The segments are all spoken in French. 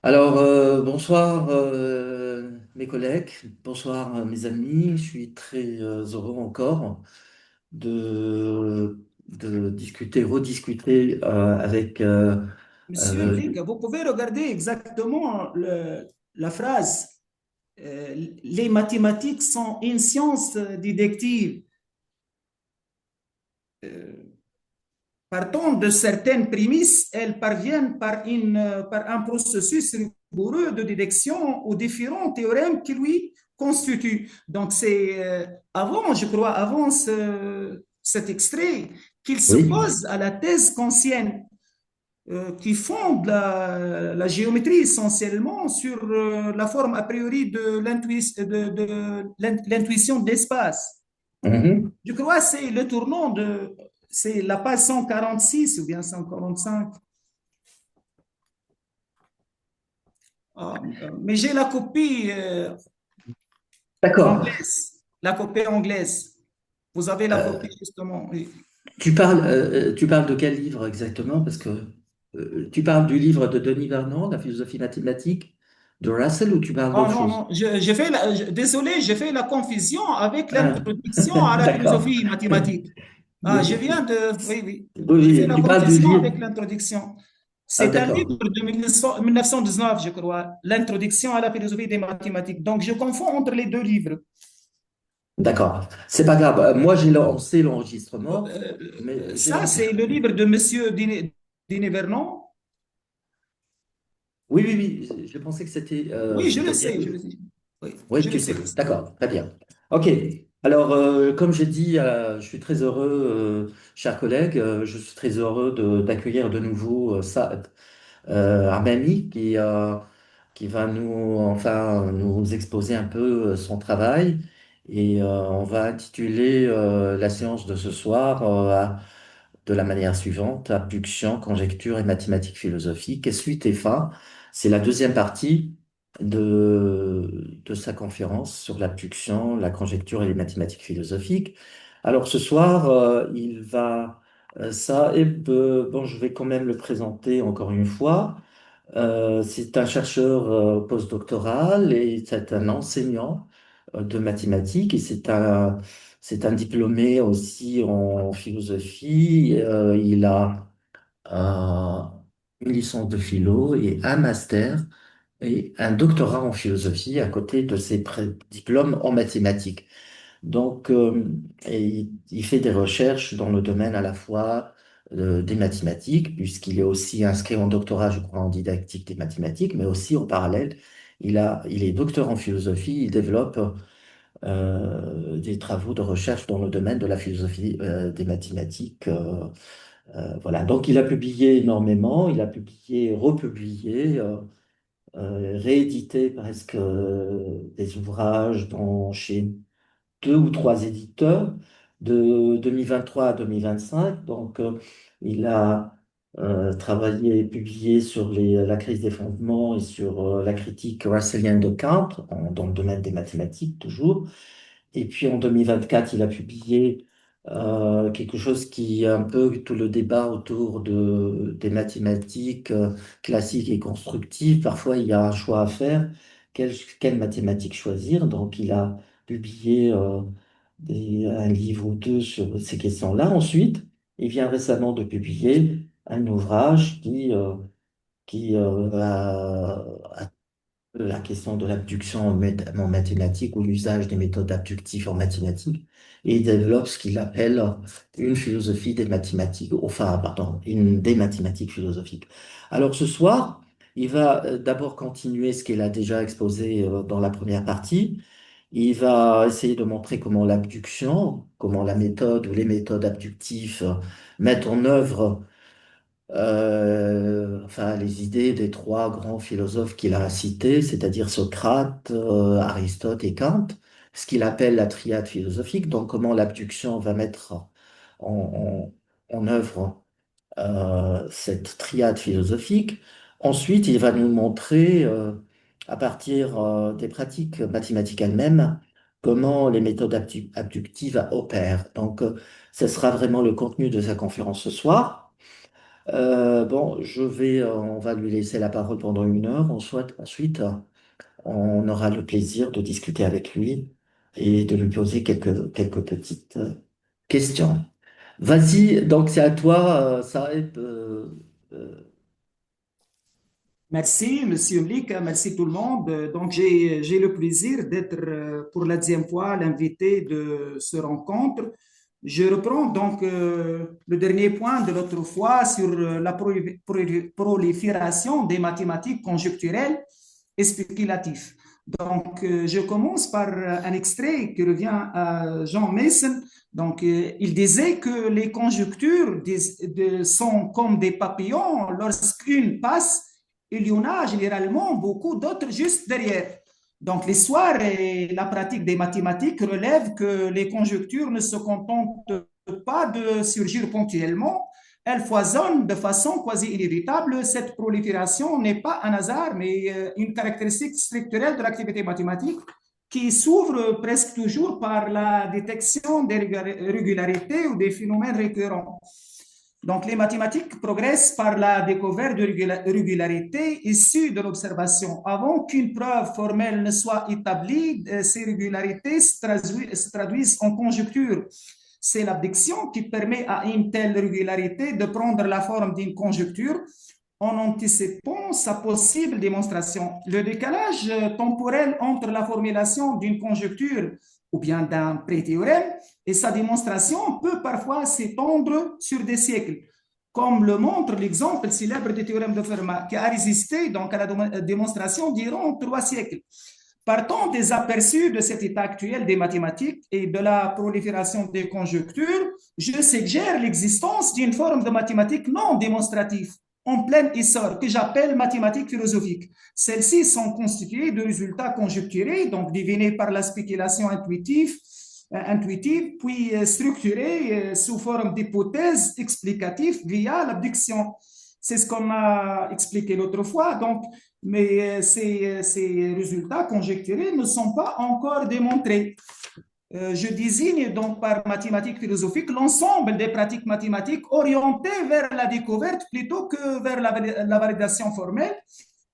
Bonsoir mes collègues, bonsoir mes amis. Je suis très heureux encore de discuter, rediscuter avec Monsieur euh, Brick, vous pouvez regarder exactement la phrase. Les mathématiques sont une science déductive. Euh, Partant de certaines prémices, elles parviennent par un processus rigoureux de déduction aux différents théorèmes qui lui constituent. Donc, c'est avant, je crois, avant cet extrait, qu'il oui. s'oppose à la thèse kantienne qui fonde la géométrie essentiellement sur la forme a priori de l'intuition de l'espace. Mhm. Je crois que c'est le tournant c'est la page 146 ou bien 145. Mais j'ai la copie D'accord. anglaise, la copie anglaise. Vous avez la Euh, copie justement. Oui. tu parles de quel livre exactement? Parce que tu parles du livre de Denis Vernon, La philosophie mathématique de Russell, ou tu parles Oh d'autre non, chose? non, désolé, j'ai fait la confusion avec Ah, l'introduction à la d'accord. philosophie mathématique. Ah, je viens Oui, de... Oui, oui. J'ai fait oui, la tu parles du confusion livre. avec l'introduction. Ah, C'est un livre d'accord. de 1919, je crois, l'introduction à la philosophie des mathématiques. Donc, je confonds entre les deux livres. D'accord, c'est pas grave. Moi, j'ai lancé l'enregistrement, mais j'ai Ça, lancé. c'est le livre de Monsieur Diné Vernon. Oui, oui, oui. Je pensais que c'était. Oui, je le C'est-à-dire sais, que. je le sais. Oui, Oui, je le tu sais. sais. D'accord, très bien. OK. Alors, comme j'ai dit, je suis très heureux, chers collègues, je suis très heureux d'accueillir de nouveau Saad Armani qui va nous exposer un peu son travail. Et on va intituler la séance de ce soir de la manière suivante: abduction, conjecture et mathématiques philosophiques. Et suite et fin, c'est la deuxième partie de sa conférence sur l'abduction, la conjecture et les mathématiques philosophiques. Alors ce soir, il va ça, et bon, je vais quand même le présenter encore une fois. C'est un chercheur postdoctoral et c'est un enseignant de mathématiques et c'est un diplômé aussi en philosophie. Il a euh, une licence de philo et un master et un doctorat en philosophie à côté de ses diplômes en mathématiques. Donc, et il fait des recherches dans le domaine à la fois des mathématiques, puisqu'il est aussi inscrit en doctorat, je crois, en didactique des mathématiques, mais aussi en parallèle, il est docteur en philosophie, il développe des travaux de recherche dans le domaine de la philosophie des mathématiques. Voilà. Donc, il a publié énormément, il a publié, republié, réédité presque des ouvrages chez deux ou trois éditeurs de 2023 à 2025. Donc, il a travaillé et publié sur la crise des fondements et sur la critique russellienne de Kant, dans le domaine des mathématiques toujours. Et puis en 2024, il a publié quelque chose qui est un peu tout le débat autour des mathématiques classiques et constructives. Parfois, il y a un choix à faire. Quelle mathématiques choisir? Donc, il a publié un livre ou deux sur ces questions-là. Ensuite, il vient récemment de publier un ouvrage qui a la question de l'abduction en mathématiques ou l'usage des méthodes abductives en mathématiques, et il développe ce qu'il appelle une philosophie des mathématiques, enfin, pardon, une des mathématiques philosophiques. Alors ce soir, il va d'abord continuer ce qu'il a déjà exposé dans la première partie. Il va essayer de montrer comment l'abduction, comment la méthode ou les méthodes abductives mettent en œuvre enfin, les idées des trois grands philosophes qu'il a cités, c'est-à-dire Socrate, Aristote et Kant, ce qu'il appelle la triade philosophique, donc comment l'abduction va mettre en œuvre cette triade philosophique. Ensuite, il va nous montrer, à partir des pratiques mathématiques elles-mêmes, comment les méthodes abductives opèrent. Donc, ce sera vraiment le contenu de sa conférence ce soir. Bon, on va lui laisser la parole pendant 1 heure. Ensuite, on aura le plaisir de discuter avec lui et de lui poser quelques petites questions. Vas-y, donc c'est à toi, Saeb. Merci, Monsieur Mlik, merci tout le monde. Donc, j'ai le plaisir d'être pour la 10e fois l'invité de ce rencontre. Je reprends donc le dernier point de l'autre fois sur la prolifération des mathématiques conjecturelles et spéculatives. Donc, je commence par un extrait qui revient à John Mason. Donc, il disait que les conjectures sont comme des papillons. Lorsqu'une passe, il y en a généralement beaucoup d'autres juste derrière. Donc, l'histoire et la pratique des mathématiques relèvent que les conjectures ne se contentent pas de surgir ponctuellement, elles foisonnent de façon quasi inévitable. Cette prolifération n'est pas un hasard, mais une caractéristique structurelle de l'activité mathématique qui s'ouvre presque toujours par la détection des régularités ou des phénomènes récurrents. Donc, les mathématiques progressent par la découverte de régularités issues de l'observation. Avant qu'une preuve formelle ne soit établie, ces régularités se traduisent en conjecture. C'est l'abduction qui permet à une telle régularité de prendre la forme d'une conjecture en anticipant sa possible démonstration. Le décalage temporel entre la formulation d'une conjecture ou bien d'un pré-théorème et sa démonstration peut parfois s'étendre sur des siècles, comme le montre l'exemple célèbre du théorème de Fermat, qui a résisté donc à la démonstration durant 3 siècles. Partant des aperçus de cet état actuel des mathématiques et de la prolifération des conjectures, je suggère l'existence d'une forme de mathématiques non démonstrative en plein essor que j'appelle mathématiques philosophiques. Celles-ci sont constituées de résultats conjecturés, donc divinés par la spéculation intuitive, puis structurés sous forme d'hypothèses explicatives via l'abduction. C'est ce qu'on a expliqué l'autre fois. Donc, mais ces résultats conjecturés ne sont pas encore démontrés. Je désigne donc par mathématiques philosophiques l'ensemble des pratiques mathématiques orientées vers la découverte plutôt que vers la validation formelle.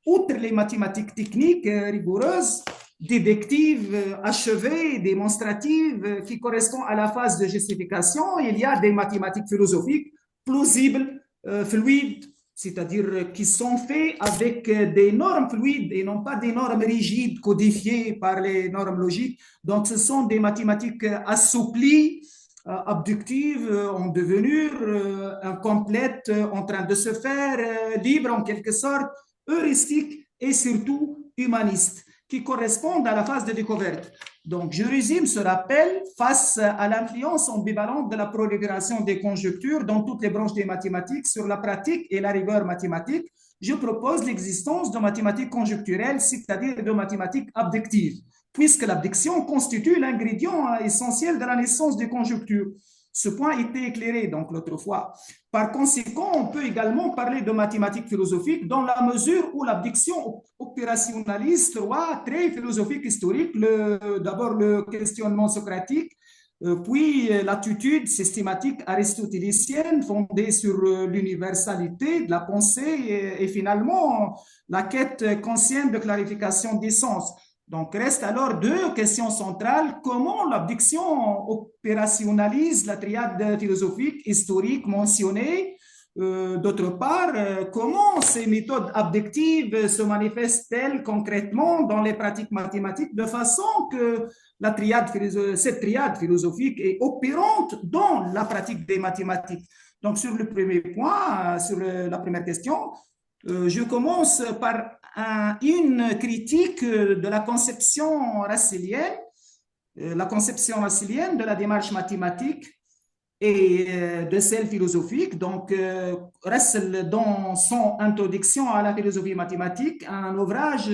Outre les mathématiques techniques rigoureuses, déductives, achevées, démonstratives, qui correspondent à la phase de justification, il y a des mathématiques philosophiques plausibles, fluides, c'est-à-dire qui sont faits avec des normes fluides et non pas des normes rigides codifiées par les normes logiques. Donc, ce sont des mathématiques assouplies, abductives, en devenir, incomplètes, en train de se faire, libres en quelque sorte, heuristiques et surtout humanistes, qui correspondent à la phase de découverte. Donc, je résume ce rappel face à l'influence ambivalente de la prolifération des conjectures dans toutes les branches des mathématiques sur la pratique et la rigueur mathématique. Je propose l'existence de mathématiques conjecturelles, c'est-à-dire de mathématiques abductives, puisque l'abduction constitue l'ingrédient essentiel de la naissance des conjectures. Ce point était éclairé donc l'autre fois. Par conséquent, on peut également parler de mathématiques philosophiques dans la mesure où l'abduction opérationnalise trois traits philosophiques historiques. D'abord le questionnement socratique, puis l'attitude systématique aristotélicienne fondée sur l'universalité de la pensée et finalement la quête consciente de clarification des sens. Donc, reste alors deux questions centrales. Comment l'abduction opérationnalise la triade philosophique historique mentionnée? D'autre part, comment ces méthodes abductives se manifestent-elles concrètement dans les pratiques mathématiques de façon que cette triade philosophique est opérante dans la pratique des mathématiques? Donc, sur le premier point, sur la première question, je commence par une critique de la conception rasselienne, de la démarche mathématique et de celle philosophique. Donc, Russell, dans son introduction à la philosophie mathématique, un ouvrage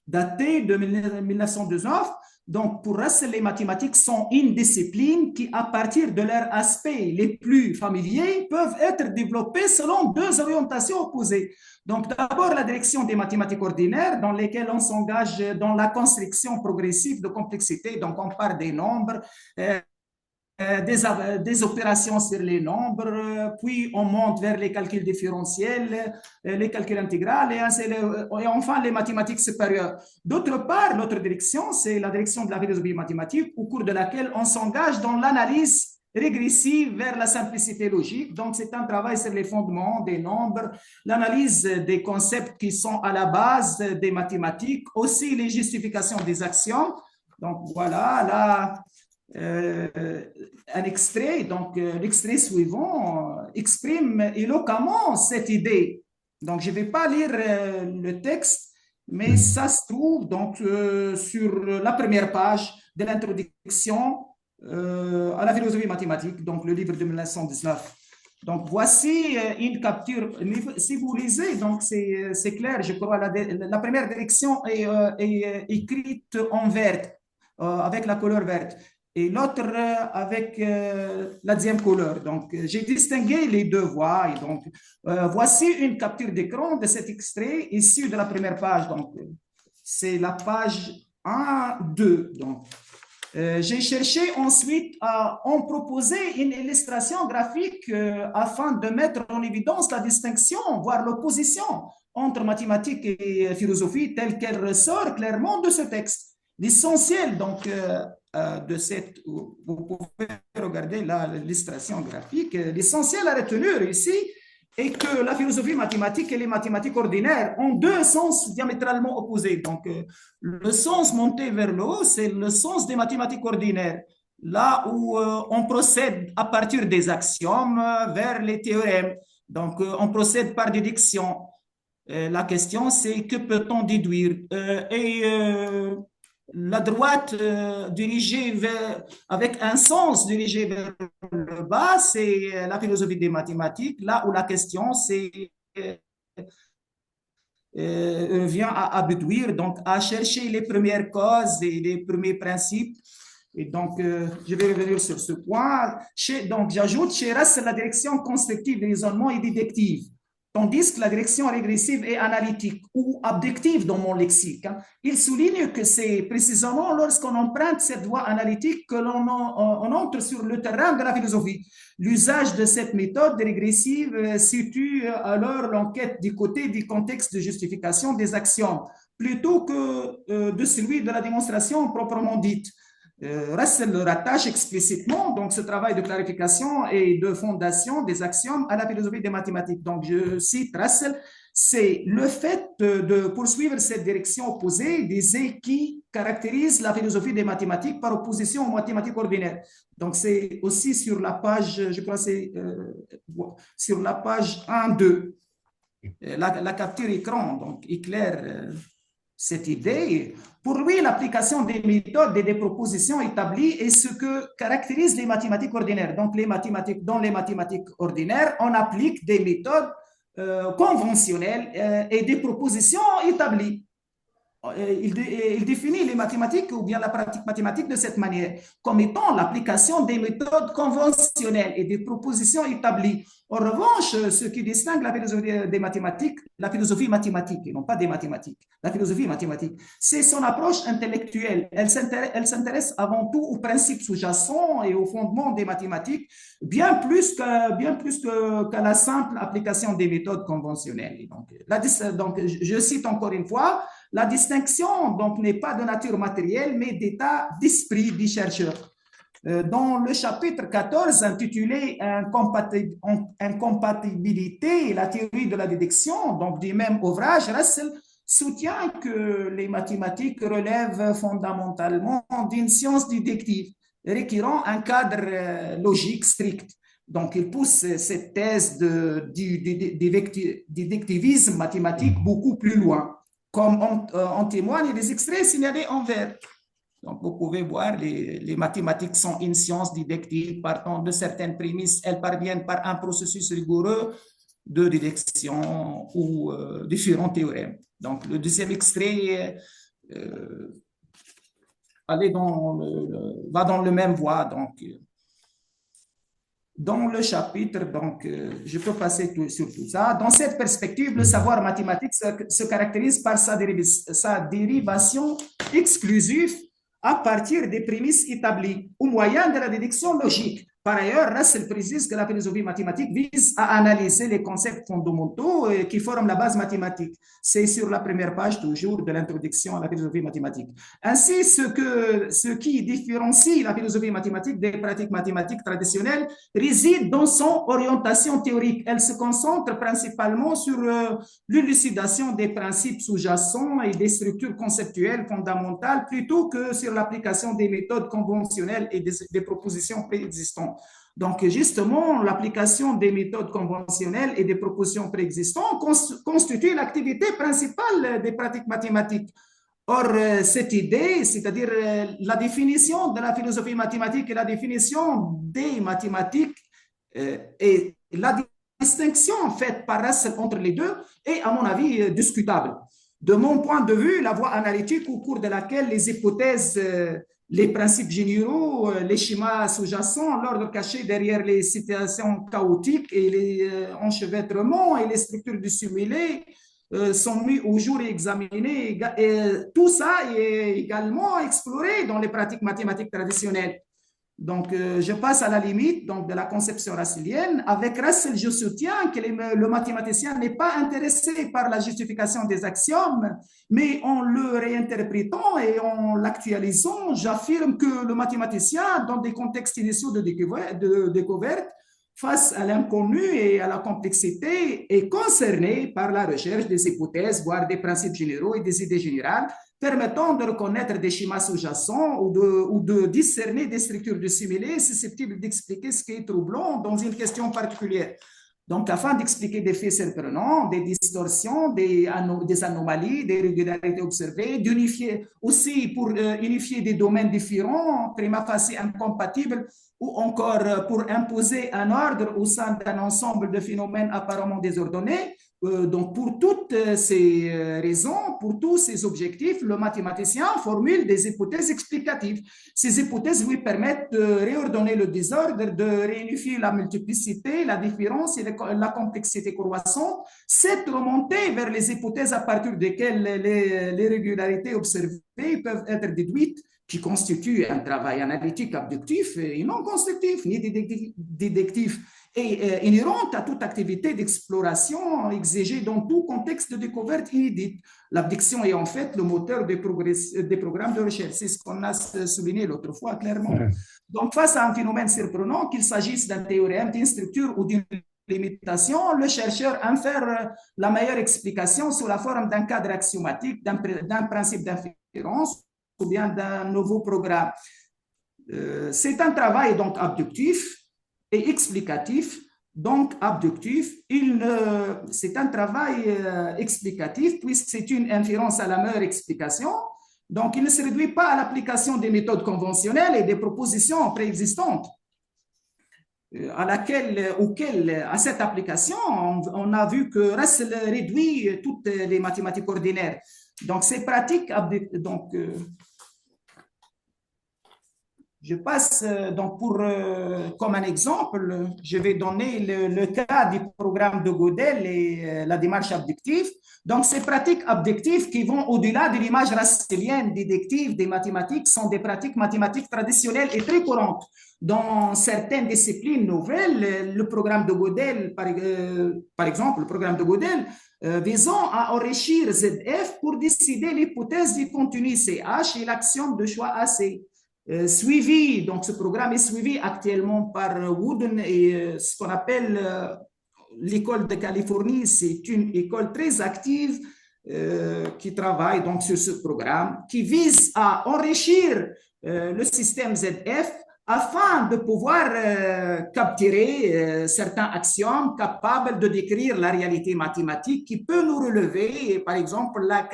daté de 1919, donc pour Russell, les mathématiques sont une discipline qui, à partir de leurs aspects les plus familiers, peuvent être développées selon deux orientations opposées. Donc, d'abord, la direction des mathématiques ordinaires, dans lesquelles on s'engage dans la construction progressive de complexité. Donc, on part des nombres, des opérations sur les nombres, puis on monte vers les calculs différentiels, les calculs intégrales et enfin les mathématiques supérieures. D'autre part, l'autre direction, c'est la direction de la philosophie mathématique, au cours de laquelle on s'engage dans l'analyse régressive vers la simplicité logique. Donc, c'est un travail sur les fondements des nombres, l'analyse des concepts qui sont à la base des mathématiques, aussi les justifications des axiomes. Donc, voilà, là, un extrait, donc l'extrait suivant exprime éloquemment cette idée. Donc, je ne vais pas lire le texte, mais Mhm. ça se trouve donc sur la première page de l'introduction à la philosophie mathématique, donc le livre de 1919. Donc, voici une capture. Si vous lisez, donc c'est clair, je crois, la première direction est écrite en vert, avec la couleur verte, et l'autre avec la deuxième couleur. Donc, j'ai distingué les deux voies. Et donc, voici une capture d'écran de cet extrait issu de la première page. Donc, c'est la page 1, 2. Donc, j'ai cherché ensuite à en proposer une illustration graphique afin de mettre en évidence la distinction, voire l'opposition entre mathématiques et philosophie telle qu'elle ressort clairement de ce texte. L'essentiel donc de cette, vous pouvez regarder l'illustration graphique, l'essentiel à retenir ici est que la philosophie mathématique et les mathématiques ordinaires ont deux sens diamétralement opposés. Donc, le sens monté vers le haut, c'est le sens des mathématiques ordinaires, là où on procède à partir des axiomes vers les théorèmes. Donc, on procède par déduction. La question, c'est que peut-on déduire? La droite dirigée avec un sens dirigé vers le bas, c'est la philosophie des mathématiques, là où la question, c'est vient à déduire, donc à chercher les premières causes et les premiers principes. Et donc, je vais revenir sur ce point. Donc, j'ajoute chez Russell la direction constructive des raisonnements et déductive, tandis que la direction régressive est analytique ou abductive dans mon lexique. Hein. Il souligne que c'est précisément lorsqu'on emprunte cette voie analytique que l'on on entre sur le terrain de la philosophie. L'usage de cette méthode régressive situe alors l'enquête du côté du contexte de justification des axiomes, plutôt que de celui de la démonstration proprement dite. Russell le rattache explicitement donc ce travail de clarification et de fondation des axiomes à la philosophie des mathématiques. Donc, je cite Russell, c'est le fait de poursuivre cette direction opposée des qui caractérise la philosophie des mathématiques par opposition aux mathématiques ordinaires. Donc, c'est aussi sur la page, je crois, c'est sur la page 1-2. La capture écran donc éclaire cette idée. Pour lui, l'application des méthodes et des propositions établies est ce que caractérise les mathématiques ordinaires. Donc, dans les mathématiques ordinaires, on applique des méthodes conventionnelles et des propositions établies. Il définit les mathématiques ou bien la pratique mathématique de cette manière, comme étant l'application des méthodes conventionnelles et des propositions établies. En revanche, ce qui distingue la philosophie des mathématiques, la philosophie mathématique, et non pas des mathématiques, la philosophie mathématique, c'est son approche intellectuelle. Elle s'intéresse avant tout aux principes sous-jacents et aux fondements des mathématiques, qu'à la simple application des méthodes conventionnelles. Donc, je cite encore une fois, la distinction donc n'est pas de nature matérielle, mais d'état d'esprit du chercheur. Dans le chapitre 14 intitulé Incompatibilité et la théorie de la déduction, donc du même ouvrage, Russell soutient que les mathématiques relèvent fondamentalement d'une science déductive, requérant un cadre logique strict. Donc, il pousse cette thèse du déductivisme mathématique beaucoup plus loin, comme en témoignent les extraits signalés en vert. Donc, vous pouvez voir, les mathématiques sont une science déductive partant de certaines prémices. Elles parviennent par un processus rigoureux de déduction ou différents théorèmes. Donc, le deuxième extrait va dans le même voie. Donc, dans le chapitre, donc, je peux passer sur tout ça. Dans cette perspective, le Mhm. savoir mathématique se caractérise par sa dérivation exclusive à partir des prémices établies au moyen de la déduction logique. Par ailleurs, Russell précise que la philosophie mathématique vise à analyser les concepts fondamentaux qui forment la base mathématique. C'est sur la première page toujours de l'introduction à la philosophie mathématique. Ainsi, ce qui différencie la philosophie mathématique des pratiques mathématiques traditionnelles réside dans son orientation théorique. Elle se concentre principalement sur l'élucidation des principes sous-jacents et des structures conceptuelles fondamentales plutôt que sur l'application des méthodes conventionnelles et des propositions préexistantes. Donc, justement, l'application des méthodes conventionnelles et des propositions préexistantes constitue l'activité principale des pratiques mathématiques. Or, cette idée, c'est-à-dire la définition de la philosophie mathématique et la définition des mathématiques et la distinction faite par Russell entre les deux est, à mon avis, discutable. De mon point de vue, la voie analytique au cours de laquelle les hypothèses, les principes généraux, les schémas sous-jacents, l'ordre caché derrière les situations chaotiques et les enchevêtrements et les structures du simulé sont mis au jour et examinés. Et tout ça est également exploré dans les pratiques mathématiques traditionnelles. Donc, je passe à la limite donc, de la conception russellienne. Avec Russell, je soutiens que le mathématicien n'est pas intéressé par la justification des axiomes, mais en le réinterprétant et en l'actualisant, j'affirme que le mathématicien, dans des contextes initiaux de découverte, face à l'inconnu et à la complexité, est concerné par la recherche des hypothèses, voire des principes généraux et des idées générales, permettant de reconnaître des schémas sous-jacents ou de discerner des structures de similés susceptibles d'expliquer ce qui est troublant dans une question particulière. Donc, afin d'expliquer des faits surprenants, des distorsions, des anomalies, des régularités observées, d'unifier aussi pour unifier des domaines différents, prima facie incompatibles, ou encore pour imposer un ordre au sein d'un ensemble de phénomènes apparemment désordonnés. Donc, pour toutes ces raisons, pour tous ces objectifs, le mathématicien formule des hypothèses explicatives. Ces hypothèses lui permettent de réordonner le désordre, de réunifier la multiplicité, la différence et la complexité croissante. Cette remontée vers les hypothèses à partir desquelles les régularités observées peuvent être déduites, qui constitue un travail analytique abductif et non constructif, ni déductif, et inhérente à toute activité d'exploration exigée dans tout contexte de découverte inédite. L'abduction est en fait le moteur des programmes de recherche. C'est ce qu'on a souligné l'autre fois clairement. Donc, face à un phénomène surprenant, qu'il s'agisse d'un théorème, d'une structure ou d'une limitation, le chercheur infère la meilleure explication sous la forme d'un cadre axiomatique, d'un principe d'inférence ou bien d'un nouveau programme. C'est un travail donc abductif et explicatif. Donc abductif, c'est un travail explicatif puisque c'est une inférence à la meilleure explication. Donc il ne se réduit pas à l'application des méthodes conventionnelles et des propositions préexistantes. À cette application, on a vu que Russell réduit toutes les mathématiques ordinaires. Donc, ces pratiques, je passe donc comme un exemple, je vais donner le cas du programme de Gödel et la démarche abductive. Donc, ces pratiques abductives qui vont au-delà de l'image russellienne déductive des mathématiques sont des pratiques mathématiques traditionnelles et très courantes. Dans certaines disciplines nouvelles, le programme de Gödel, par exemple, le programme de Gödel, visant à enrichir ZF pour décider l'hypothèse du contenu CH et l'axiome de choix AC. Suivi, donc ce programme est suivi actuellement par Wooden et ce qu'on appelle l'école de Californie. C'est une école très active qui travaille donc sur ce programme, qui vise à enrichir le système ZF afin de pouvoir capturer certains axiomes capables de décrire la réalité mathématique qui peut nous relever, par exemple, la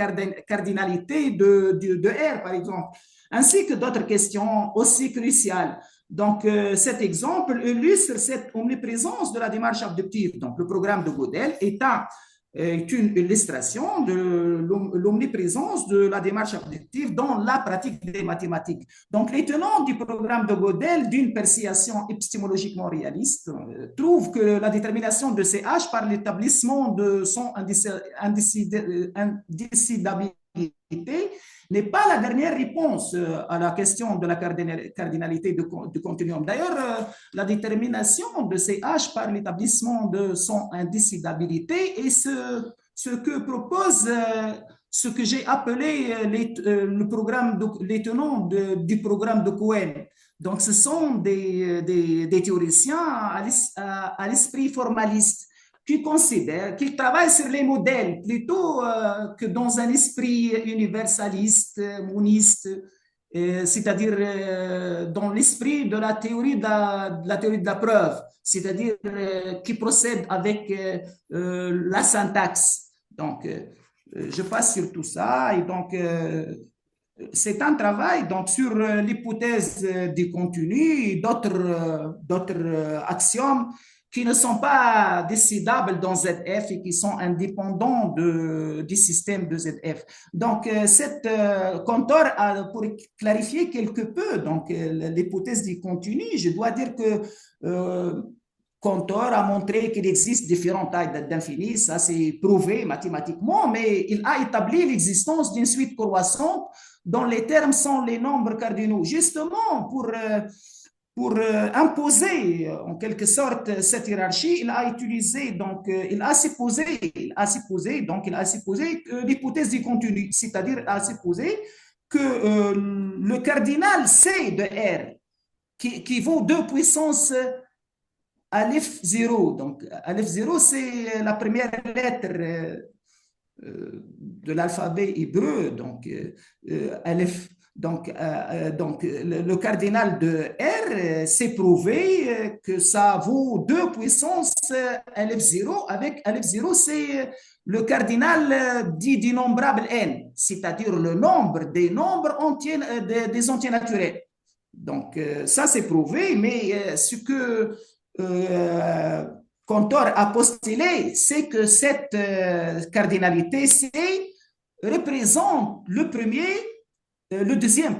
cardinalité de R, par exemple, ainsi que d'autres questions aussi cruciales. Donc, cet exemple illustre cette omniprésence de la démarche abductive. Donc, le programme de Gödel est une illustration de l'omniprésence de la démarche abductive dans la pratique des mathématiques. Donc, les tenants du programme de Gödel, d'une persuasion épistémologiquement réaliste, trouvent que la détermination de CH par l'établissement de son indécidabilité n'est pas la dernière réponse à la question de la cardinalité du continuum. D'ailleurs, la détermination de ces H par l'établissement de son indécidabilité est ce que propose ce que j'ai appelé le programme les tenants du programme de Cohen. Donc, ce sont des théoriciens à l'esprit formaliste qui considèrent, qui travaillent sur les modèles plutôt que dans un esprit universaliste, moniste, c'est-à-dire dans l'esprit de la théorie de la théorie de la preuve, c'est-à-dire qui procède avec la syntaxe. Donc, je passe sur tout ça et donc c'est un travail donc, sur l'hypothèse du contenu et d'autres axiomes qui ne sont pas décidables dans ZF et qui sont indépendants du système de ZF. Donc, cette Cantor, pour clarifier quelque peu donc l'hypothèse du contenu, je dois dire que Cantor a montré qu'il existe différentes tailles d'infini, ça c'est prouvé mathématiquement, mais il a établi l'existence d'une suite croissante dont les termes sont les nombres cardinaux, justement pour imposer en quelque sorte cette hiérarchie, il a utilisé, donc il a supposé l'hypothèse du continu, c'est-à-dire il a supposé que le cardinal C de R, qui vaut 2 puissance Aleph 0, donc Aleph 0 c'est la première lettre de l'alphabet hébreu, donc Aleph. Donc, le cardinal de R, c'est prouvé que ça vaut 2 puissance Aleph 0. Avec Aleph 0, c'est le cardinal dit d'innombrable n, c'est-à-dire le nombre des nombres entiers, des entiers naturels. Donc, ça, c'est prouvé, mais ce que Cantor a postulé, c'est que cette cardinalité C représente le deuxième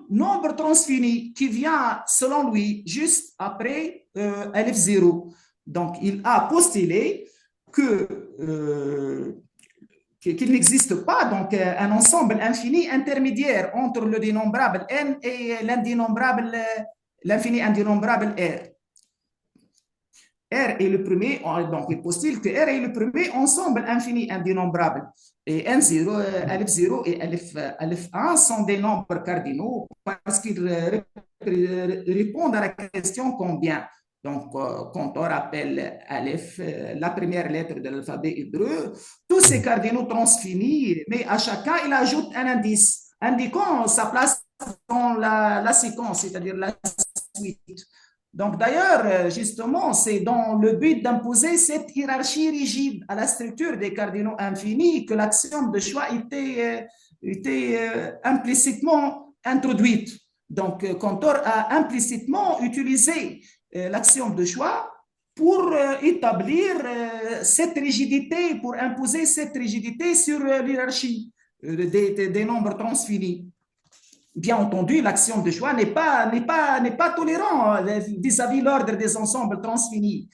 nombre transfini qui vient, selon lui, juste après LF0. Donc, il a postulé qu'il n'existe pas donc un ensemble infini intermédiaire entre le dénombrable n et l'infini indénombrable R. R est le premier, donc il postule que R est le premier ensemble infini indénombrable. Et N0, Alf0 et Alf1 sont des nombres cardinaux parce qu'ils répondent à la question combien. Donc, quand on rappelle Aleph, la première lettre de l'alphabet hébreu, tous ces cardinaux transfinis, mais à chacun, il ajoute un indice, indiquant sa place dans la séquence, c'est-à-dire la suite. Donc, d'ailleurs, justement, c'est dans le but d'imposer cette hiérarchie rigide à la structure des cardinaux infinis que l'axiome de choix était implicitement introduite. Donc, Cantor a implicitement utilisé l'axiome de choix pour établir cette rigidité, pour imposer cette rigidité sur l'hiérarchie des nombres transfinis. Bien entendu, l'axiome de choix n'est pas tolérant vis-à-vis l'ordre des ensembles transfinis.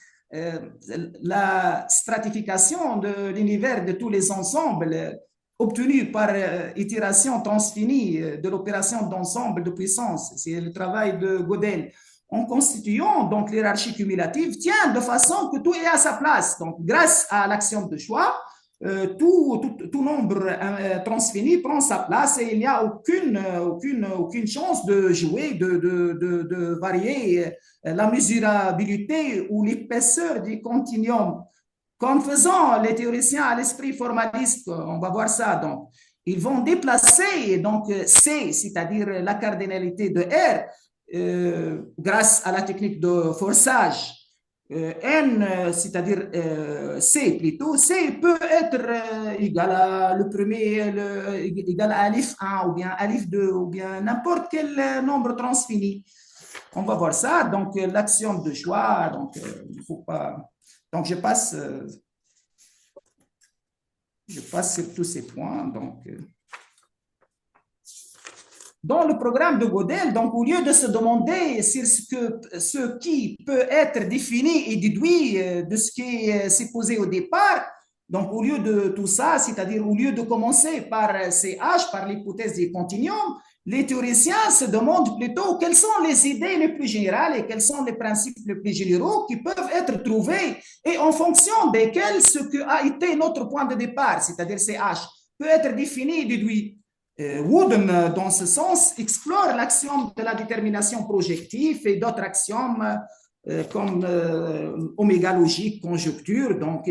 La stratification de l'univers de tous les ensembles obtenus par itération transfinie de l'opération d'ensemble de puissance, c'est le travail de Gödel, en constituant donc l'hiérarchie cumulative, tient de façon que tout est à sa place. Donc, grâce à l'axiome de choix, tout nombre transfini prend sa place et il n'y a aucune chance de jouer, de varier la mesurabilité ou l'épaisseur du continuum. Comme faisant les théoriciens à l'esprit formaliste, on va voir ça. Donc, ils vont déplacer donc C, c'est-à-dire la cardinalité de R, grâce à la technique de forçage. N, c'est-à-dire C plutôt, C peut être égal à le premier, égal à alif 1 ou bien alif 2 ou bien n'importe quel nombre transfini. On va voir ça. Donc, l'axiome de choix, donc, il faut pas. Donc, je passe sur tous ces points. Donc, dans le programme de Gödel, donc au lieu de se demander sur ce qui peut être défini et déduit de ce qui est supposé au départ, Donc, au lieu de tout ça, c'est-à-dire au lieu de commencer par CH, par l'hypothèse du continuum, les théoriciens se demandent plutôt quelles sont les idées les plus générales et quels sont les principes les plus généraux qui peuvent être trouvés et en fonction desquels ce que a été notre point de départ, c'est-à-dire CH, peut être défini et déduit. Wooden, dans ce sens, explore l'axiome de la détermination projective et d'autres axiomes comme oméga logique, conjecture. Donc,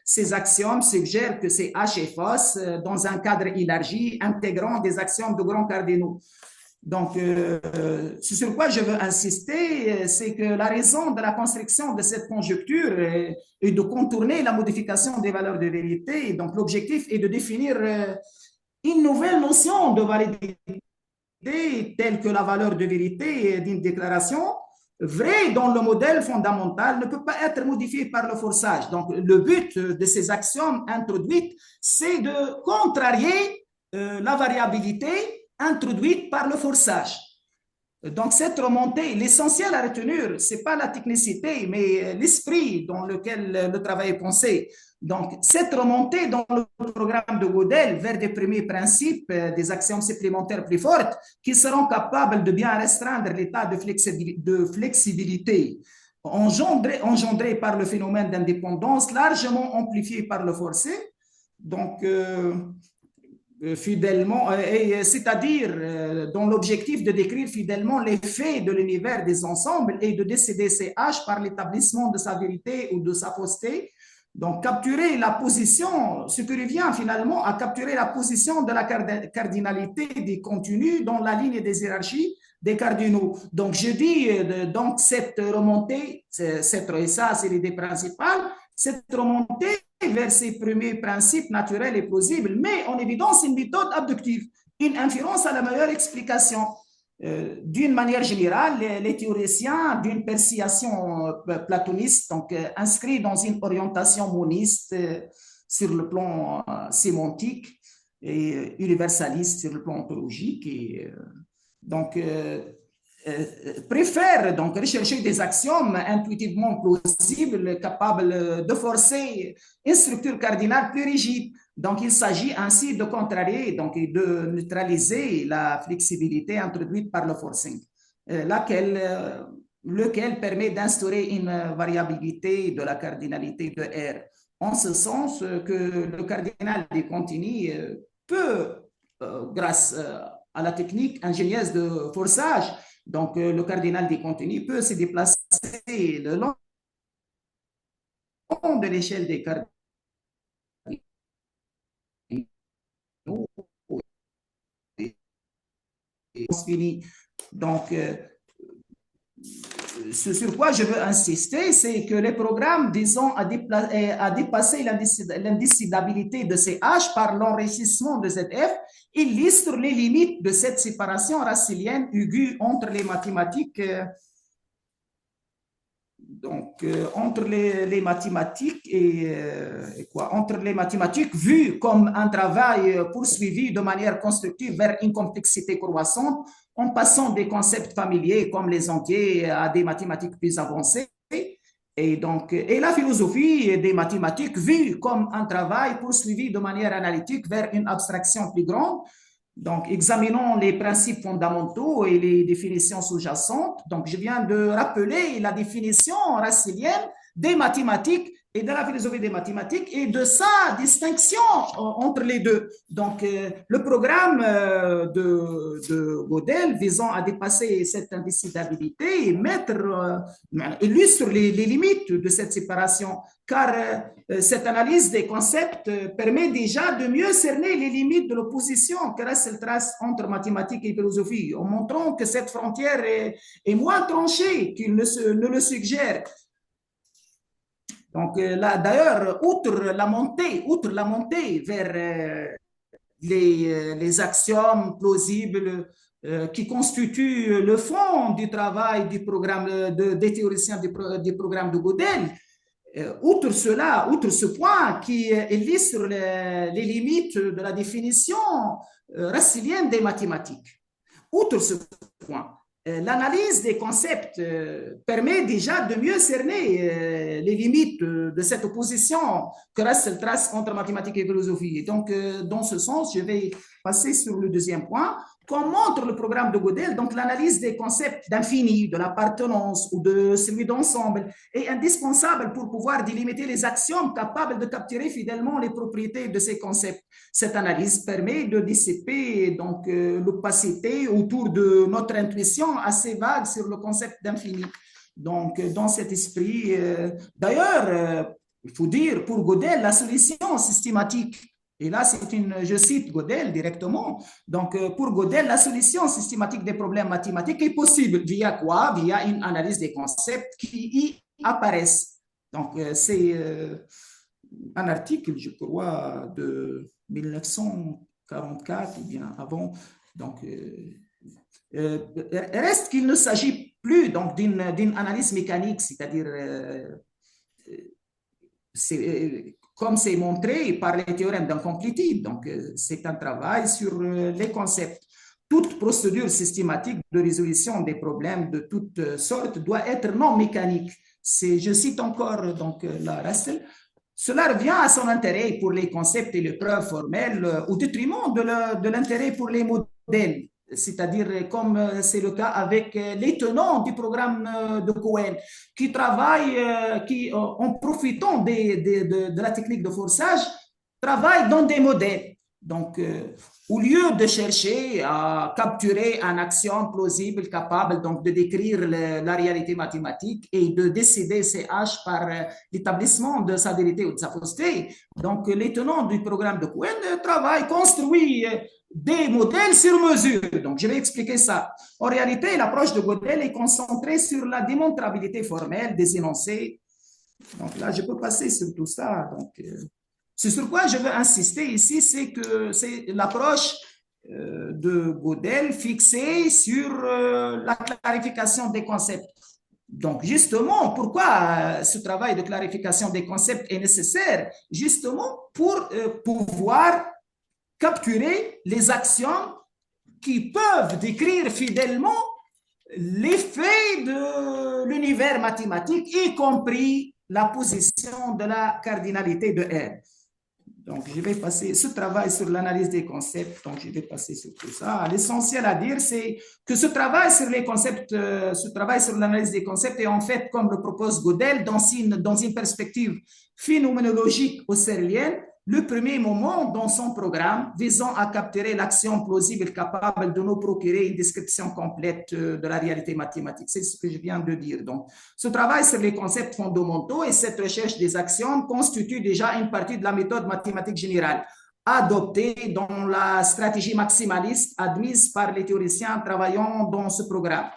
ces axiomes suggèrent que c'est H est fausse dans un cadre élargi, intégrant des axiomes de grands cardinaux. Donc, ce sur quoi je veux insister, c'est que la raison de la construction de cette conjecture est de contourner la modification des valeurs de vérité. Donc, l'objectif est de définir une nouvelle notion de validité telle que la valeur de vérité d'une déclaration vraie dont le modèle fondamental ne peut pas être modifié par le forçage. Donc, le but de ces axiomes introduits, c'est de contrarier la variabilité introduite par le forçage. Donc, cette remontée, l'essentiel à retenir, ce n'est pas la technicité, mais l'esprit dans lequel le travail est pensé. Donc, cette remontée dans le programme de Gödel vers des premiers principes, des axiomes supplémentaires plus fortes, qui seront capables de bien restreindre l'état de flexibilité engendré par le phénomène d'indépendance, largement amplifié par le forcé. Donc, fidèlement, c'est-à-dire dans l'objectif de décrire fidèlement l'effet de l'univers des ensembles et de décider CH par l'établissement de sa vérité ou de sa fausseté. Donc, capturer la position, ce qui revient finalement à capturer la position de la cardinalité des contenus dans la ligne des hiérarchies des cardinaux. Donc, je dis, donc, cette remontée, et ça, c'est l'idée principale, cette remontée vers ces premiers principes naturels et plausibles, mais en évidence une méthode abductive, une inférence à la meilleure explication. D'une manière générale, les théoriciens d'une persuasion platoniste, donc inscrits dans une orientation moniste sur le plan sémantique et universaliste sur le plan ontologique, et donc préfèrent donc rechercher des axiomes intuitivement plausibles, capables de forcer une structure cardinale plus rigide. Donc, il s'agit ainsi de contrarier, donc de neutraliser la flexibilité introduite par le forcing, lequel permet d'instaurer une variabilité de la cardinalité de R. En ce sens que le cardinal des continus peut, grâce à la technique ingénieuse de forçage, donc le cardinal des contenus peut se déplacer le long de l'échelle des cardinaux finis. Donc, ce sur quoi je veux insister, c'est que les programmes, disons, à dépasser l'indécidabilité de ces H par l'enrichissement de cette F, illustrent les limites de cette séparation racilienne aiguë entre les mathématiques donc, entre les mathématiques et quoi? Entre les mathématiques vues comme un travail poursuivi de manière constructive vers une complexité croissante, en passant des concepts familiers comme les entiers à des mathématiques plus avancées. Et donc, et la philosophie des mathématiques vue comme un travail poursuivi de manière analytique vers une abstraction plus grande. Donc, examinons les principes fondamentaux et les définitions sous-jacentes. Donc, je viens de rappeler la définition racilienne des mathématiques et de la philosophie des mathématiques et de sa distinction entre les deux. Donc, le programme de Gödel visant à dépasser cette indécidabilité et illustre les limites de cette séparation, car cette analyse des concepts permet déjà de mieux cerner les limites de l'opposition que Russell trace entre mathématiques et philosophie, en montrant que cette frontière est moins tranchée qu'il ne le suggère. Donc là, d'ailleurs, outre la montée vers les axiomes plausibles qui constituent le fond du travail du programme des théoriciens du programme de Gödel, outre cela, outre ce point qui illustre les limites de la définition racilienne des mathématiques, outre ce point, l'analyse des concepts permet déjà de mieux cerner les limites de cette opposition que Russell trace entre mathématiques et philosophie. Et donc, dans ce sens, je vais passer sur le deuxième point. Comme montre le programme de Gödel, donc l'analyse des concepts d'infini, de l'appartenance ou de celui d'ensemble est indispensable pour pouvoir délimiter les axiomes capables de capturer fidèlement les propriétés de ces concepts. Cette analyse permet de dissiper donc l'opacité autour de notre intuition assez vague sur le concept d'infini. Donc, dans cet esprit, d'ailleurs, il faut dire pour Gödel, la solution systématique, et là, je cite Gödel directement. Donc, pour Gödel, la solution systématique des problèmes mathématiques est possible. Via quoi? Via une analyse des concepts qui y apparaissent. Donc, c'est un article, je crois, de 1944 ou bien avant. Donc, reste qu'il ne s'agit plus donc d'une analyse mécanique, c'est-à-dire comme c'est montré par les théorèmes d'incomplétude. Donc, c'est un travail sur les concepts. Toute procédure systématique de résolution des problèmes de toutes sortes doit être non mécanique. Je cite encore donc la Russell. Cela revient à son intérêt pour les concepts et les preuves formelles au détriment de l'intérêt pour les modèles, c'est-à-dire comme c'est le cas avec les tenants du programme de Cohen, qui travaillent, en profitant de la technique de forçage, travaillent dans des modèles. Donc, au lieu de chercher à capturer un axiome plausible capable donc de décrire la réalité mathématique et de décider CH par l'établissement de sa vérité ou de sa fausseté, donc les tenants du programme de Cohen travaillent, construisent des modèles sur mesure. Donc, je vais expliquer ça. En réalité, l'approche de Gödel est concentrée sur la démontrabilité formelle des énoncés. Donc là, je peux passer sur tout ça. Donc, c'est sur quoi je veux insister ici, c'est que c'est l'approche de Gödel fixée sur la clarification des concepts. Donc, justement, pourquoi ce travail de clarification des concepts est nécessaire? Justement, pour pouvoir capturer les axiomes qui peuvent décrire fidèlement l'effet de l'univers mathématique, y compris la position de la cardinalité de R. Donc, je vais passer ce travail sur l'analyse des concepts. Donc, je vais passer sur tout ça. L'essentiel à dire, c'est que ce travail sur les concepts, ce travail sur l'analyse des concepts est en fait, comme le propose Gödel, dans une perspective phénoménologique husserlienne, le premier moment dans son programme visant à capturer l'action plausible capable de nous procurer une description complète de la réalité mathématique. C'est ce que je viens de dire. Donc, ce travail sur les concepts fondamentaux et cette recherche des axiomes constitue déjà une partie de la méthode mathématique générale adoptée dans la stratégie maximaliste admise par les théoriciens travaillant dans ce programme.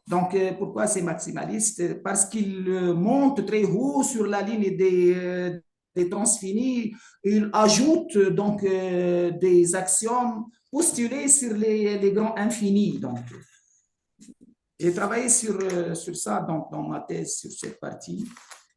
Donc, pourquoi c'est maximaliste? Parce qu'il monte très haut sur la ligne des transfinis. Il ajoute donc des axiomes postulés sur les grands infinis. Donc, j'ai travaillé sur ça donc, dans ma thèse sur cette partie.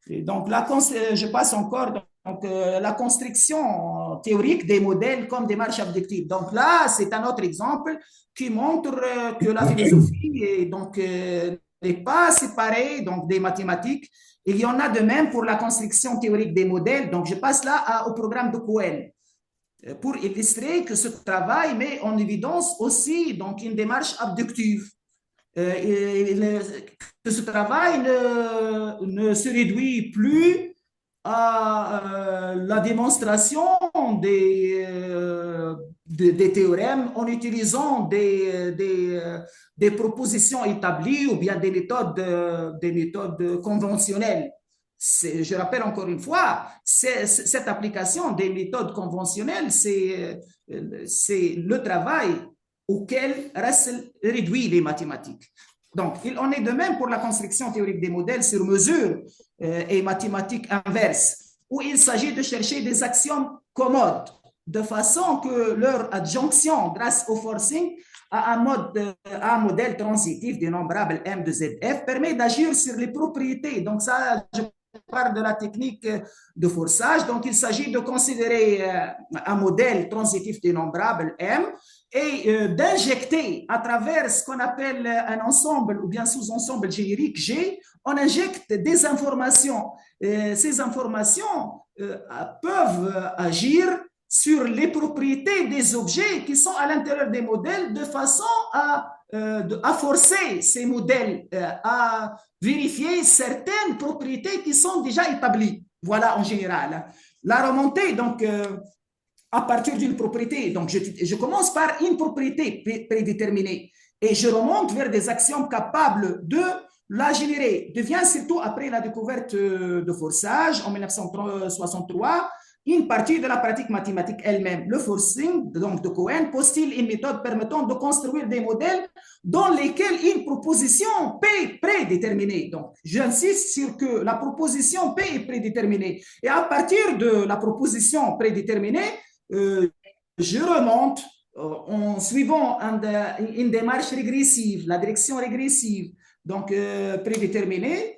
Et donc, je passe encore donc, la construction théorique des modèles comme démarche abductive. Donc là, c'est un autre exemple qui montre que la philosophie est, donc, n'est pas séparée donc, des mathématiques. Il y en a de même pour la construction théorique des modèles. Donc, je passe là au programme de Cohen pour illustrer que ce travail met en évidence aussi donc, une démarche abductive. Que ce travail ne se réduit plus à la démonstration des théorèmes en utilisant des propositions établies ou bien des méthodes conventionnelles. Je rappelle encore une fois, cette application des méthodes conventionnelles, c'est le travail auquel Russell réduit les mathématiques. Donc, il en est de même pour la construction théorique des modèles sur mesure et mathématiques inverses, où il s'agit de chercher des axiomes commodes, de façon que leur adjonction grâce au forcing à un modèle transitif dénombrable M de ZF permet d'agir sur les propriétés. Donc, ça, je par de la technique de forçage. Donc, il s'agit de considérer un modèle transitif dénombrable M et d'injecter à travers ce qu'on appelle un ensemble ou bien sous-ensemble générique G, on injecte des informations. Ces informations peuvent agir sur les propriétés des objets qui sont à l'intérieur des modèles de façon à forcer ces modèles à vérifier certaines propriétés qui sont déjà établies. Voilà en général. La remontée, donc, à partir d'une propriété, donc je commence par une propriété prédéterminée et je remonte vers des axiomes capables de la générer. Devient surtout après la découverte de forçage en 1963 une partie de la pratique mathématique elle-même. Le forcing donc, de Cohen postule une méthode permettant de construire des modèles dans lesquels une proposition P prédéterminée. Donc, j'insiste sur que la proposition P est prédéterminée. Et à partir de la proposition prédéterminée, je remonte en suivant une démarche régressive, la direction régressive, donc prédéterminée.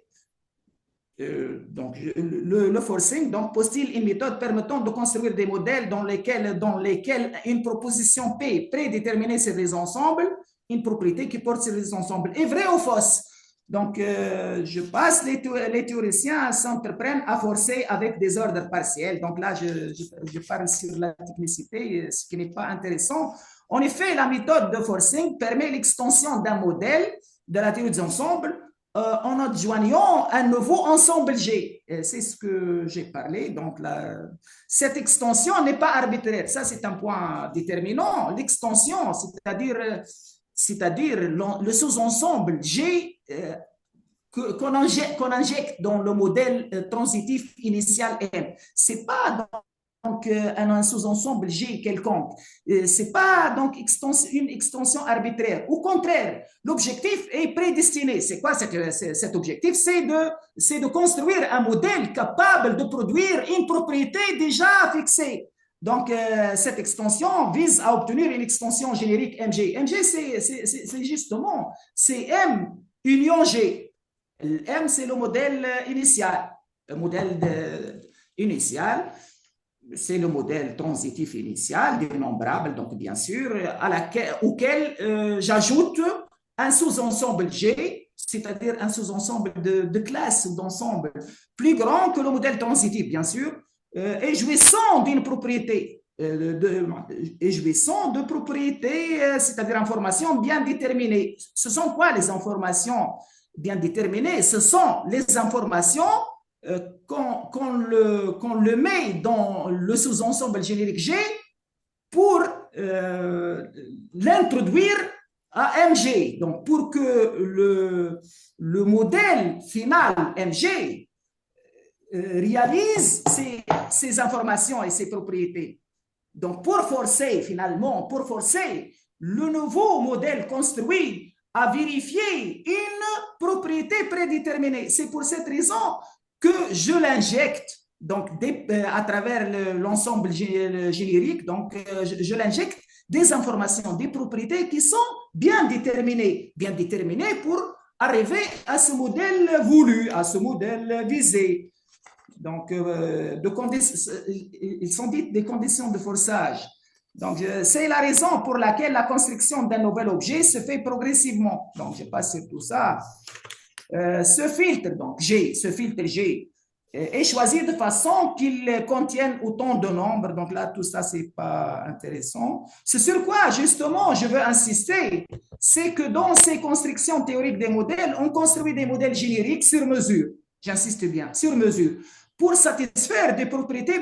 Donc, le forcing donc, postule une méthode permettant de construire des modèles dans lesquels une proposition P prédéterminée sur les ensembles, une propriété qui porte sur les ensembles, est vraie ou fausse. Donc, je passe, les théoriciens s'entreprennent à forcer avec des ordres partiels. Donc là, je parle sur la technicité, ce qui n'est pas intéressant. En effet, la méthode de forcing permet l'extension d'un modèle de la théorie des ensembles en adjoignant un nouveau ensemble G. C'est ce que j'ai parlé. Donc, cette extension n'est pas arbitraire. Ça, c'est un point déterminant. L'extension, c'est-à-dire le sous-ensemble G qu'on injecte dans le modèle transitif initial M. C'est pas donc un sous-ensemble G quelconque. C'est pas donc une extension arbitraire. Au contraire, l'objectif est prédestiné. C'est quoi cet objectif? C'est de construire un modèle capable de produire une propriété déjà fixée. Donc, cette extension vise à obtenir une extension générique MG. MG, c'est justement, c'est M union G. M, c'est le modèle initial. Le modèle initial, c'est le modèle transitif initial, dénombrable, donc bien sûr, auquel j'ajoute un sous-ensemble G, c'est-à-dire un sous-ensemble de classe ou d'ensemble plus grand que le modèle transitif, bien sûr, et jouissant d'une propriété, et jouissant de propriétés, c'est-à-dire informations bien déterminées. Ce sont quoi les informations bien déterminées? Ce sont les informations qu'on le met dans le sous-ensemble générique G pour l'introduire à MG. Donc, pour que le modèle final MG réalise ces informations et ces propriétés. Donc, pour forcer le nouveau modèle construit à vérifier une propriété prédéterminée. C'est pour cette raison que je l'injecte donc à travers l'ensemble générique, donc je l'injecte des informations, des propriétés qui sont bien déterminées pour arriver à ce modèle voulu, à ce modèle visé. Donc, ils sont dites des conditions de forçage. Donc, c'est la raison pour laquelle la construction d'un nouvel objet se fait progressivement. Donc, je passe sur tout ça. Ce filtre G, est choisi de façon qu'il contienne autant de nombres. Donc là, tout ça, c'est pas intéressant. C'est sur quoi, justement, je veux insister, c'est que dans ces constructions théoriques des modèles, on construit des modèles génériques sur mesure. J'insiste bien, sur mesure, pour satisfaire des propriétés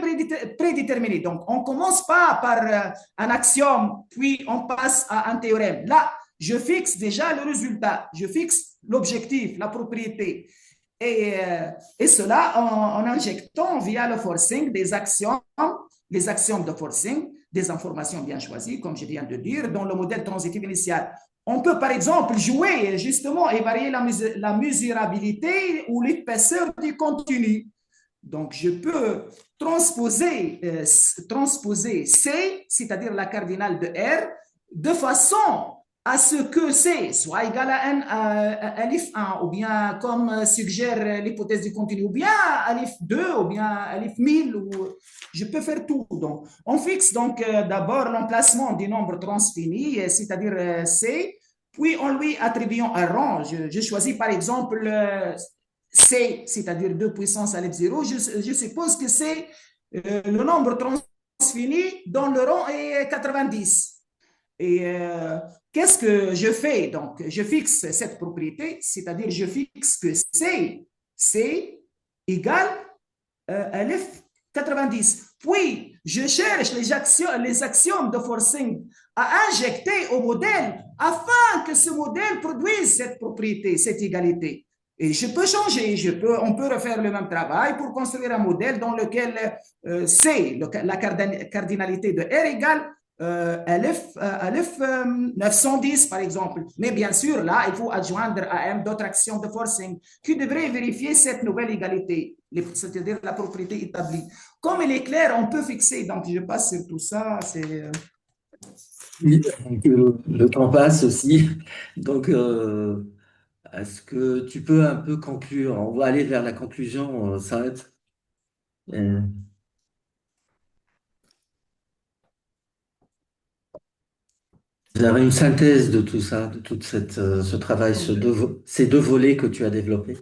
prédéterminées. Donc, on ne commence pas par un axiome, puis on passe à un théorème. Là, je fixe déjà le résultat, je fixe l'objectif, la propriété. Et cela en injectant via le forcing des axiomes, les axiomes de forcing, des informations bien choisies, comme je viens de dire, dans le modèle transitif initial. On peut, par exemple, jouer justement et varier la mesurabilité ou l'épaisseur du contenu. Donc, je peux transposer C, c'est-à-dire la cardinale de R, de façon à ce que C soit égal à n alif 1, ou bien comme suggère l'hypothèse du continu, ou bien alif 2, ou bien alif 1000, ou je peux faire tout. Donc, on fixe donc d'abord l'emplacement du nombre transfini, c'est-à-dire C, puis on lui attribue un rang. Je choisis par exemple C, c'est-à-dire 2 puissance alif 0. Je suppose que c'est le nombre transfini dont le rang est 90. Et qu'est-ce que je fais? Donc, je fixe cette propriété, c'est-à-dire je fixe que C égale LF 90. Puis, je cherche les axiomes de forcing à injecter au modèle afin que ce modèle produise cette propriété, cette égalité. Et je peux changer, on peut refaire le même travail pour construire un modèle dans lequel C, la cardinalité de R égale LF 910 par exemple. Mais bien sûr, là, il faut adjoindre à M d'autres actions de forcing qui devraient vérifier cette nouvelle égalité, c'est-à-dire la propriété établie. Comme il est clair, on peut fixer. Donc, je passe sur tout ça. Oui, donc, le temps passe aussi. Donc, est-ce que tu peux un peu conclure? On va aller vers la conclusion, Saad. Euh, Vous avez une synthèse de tout ça, de toute ce travail, ces deux volets que tu as développés.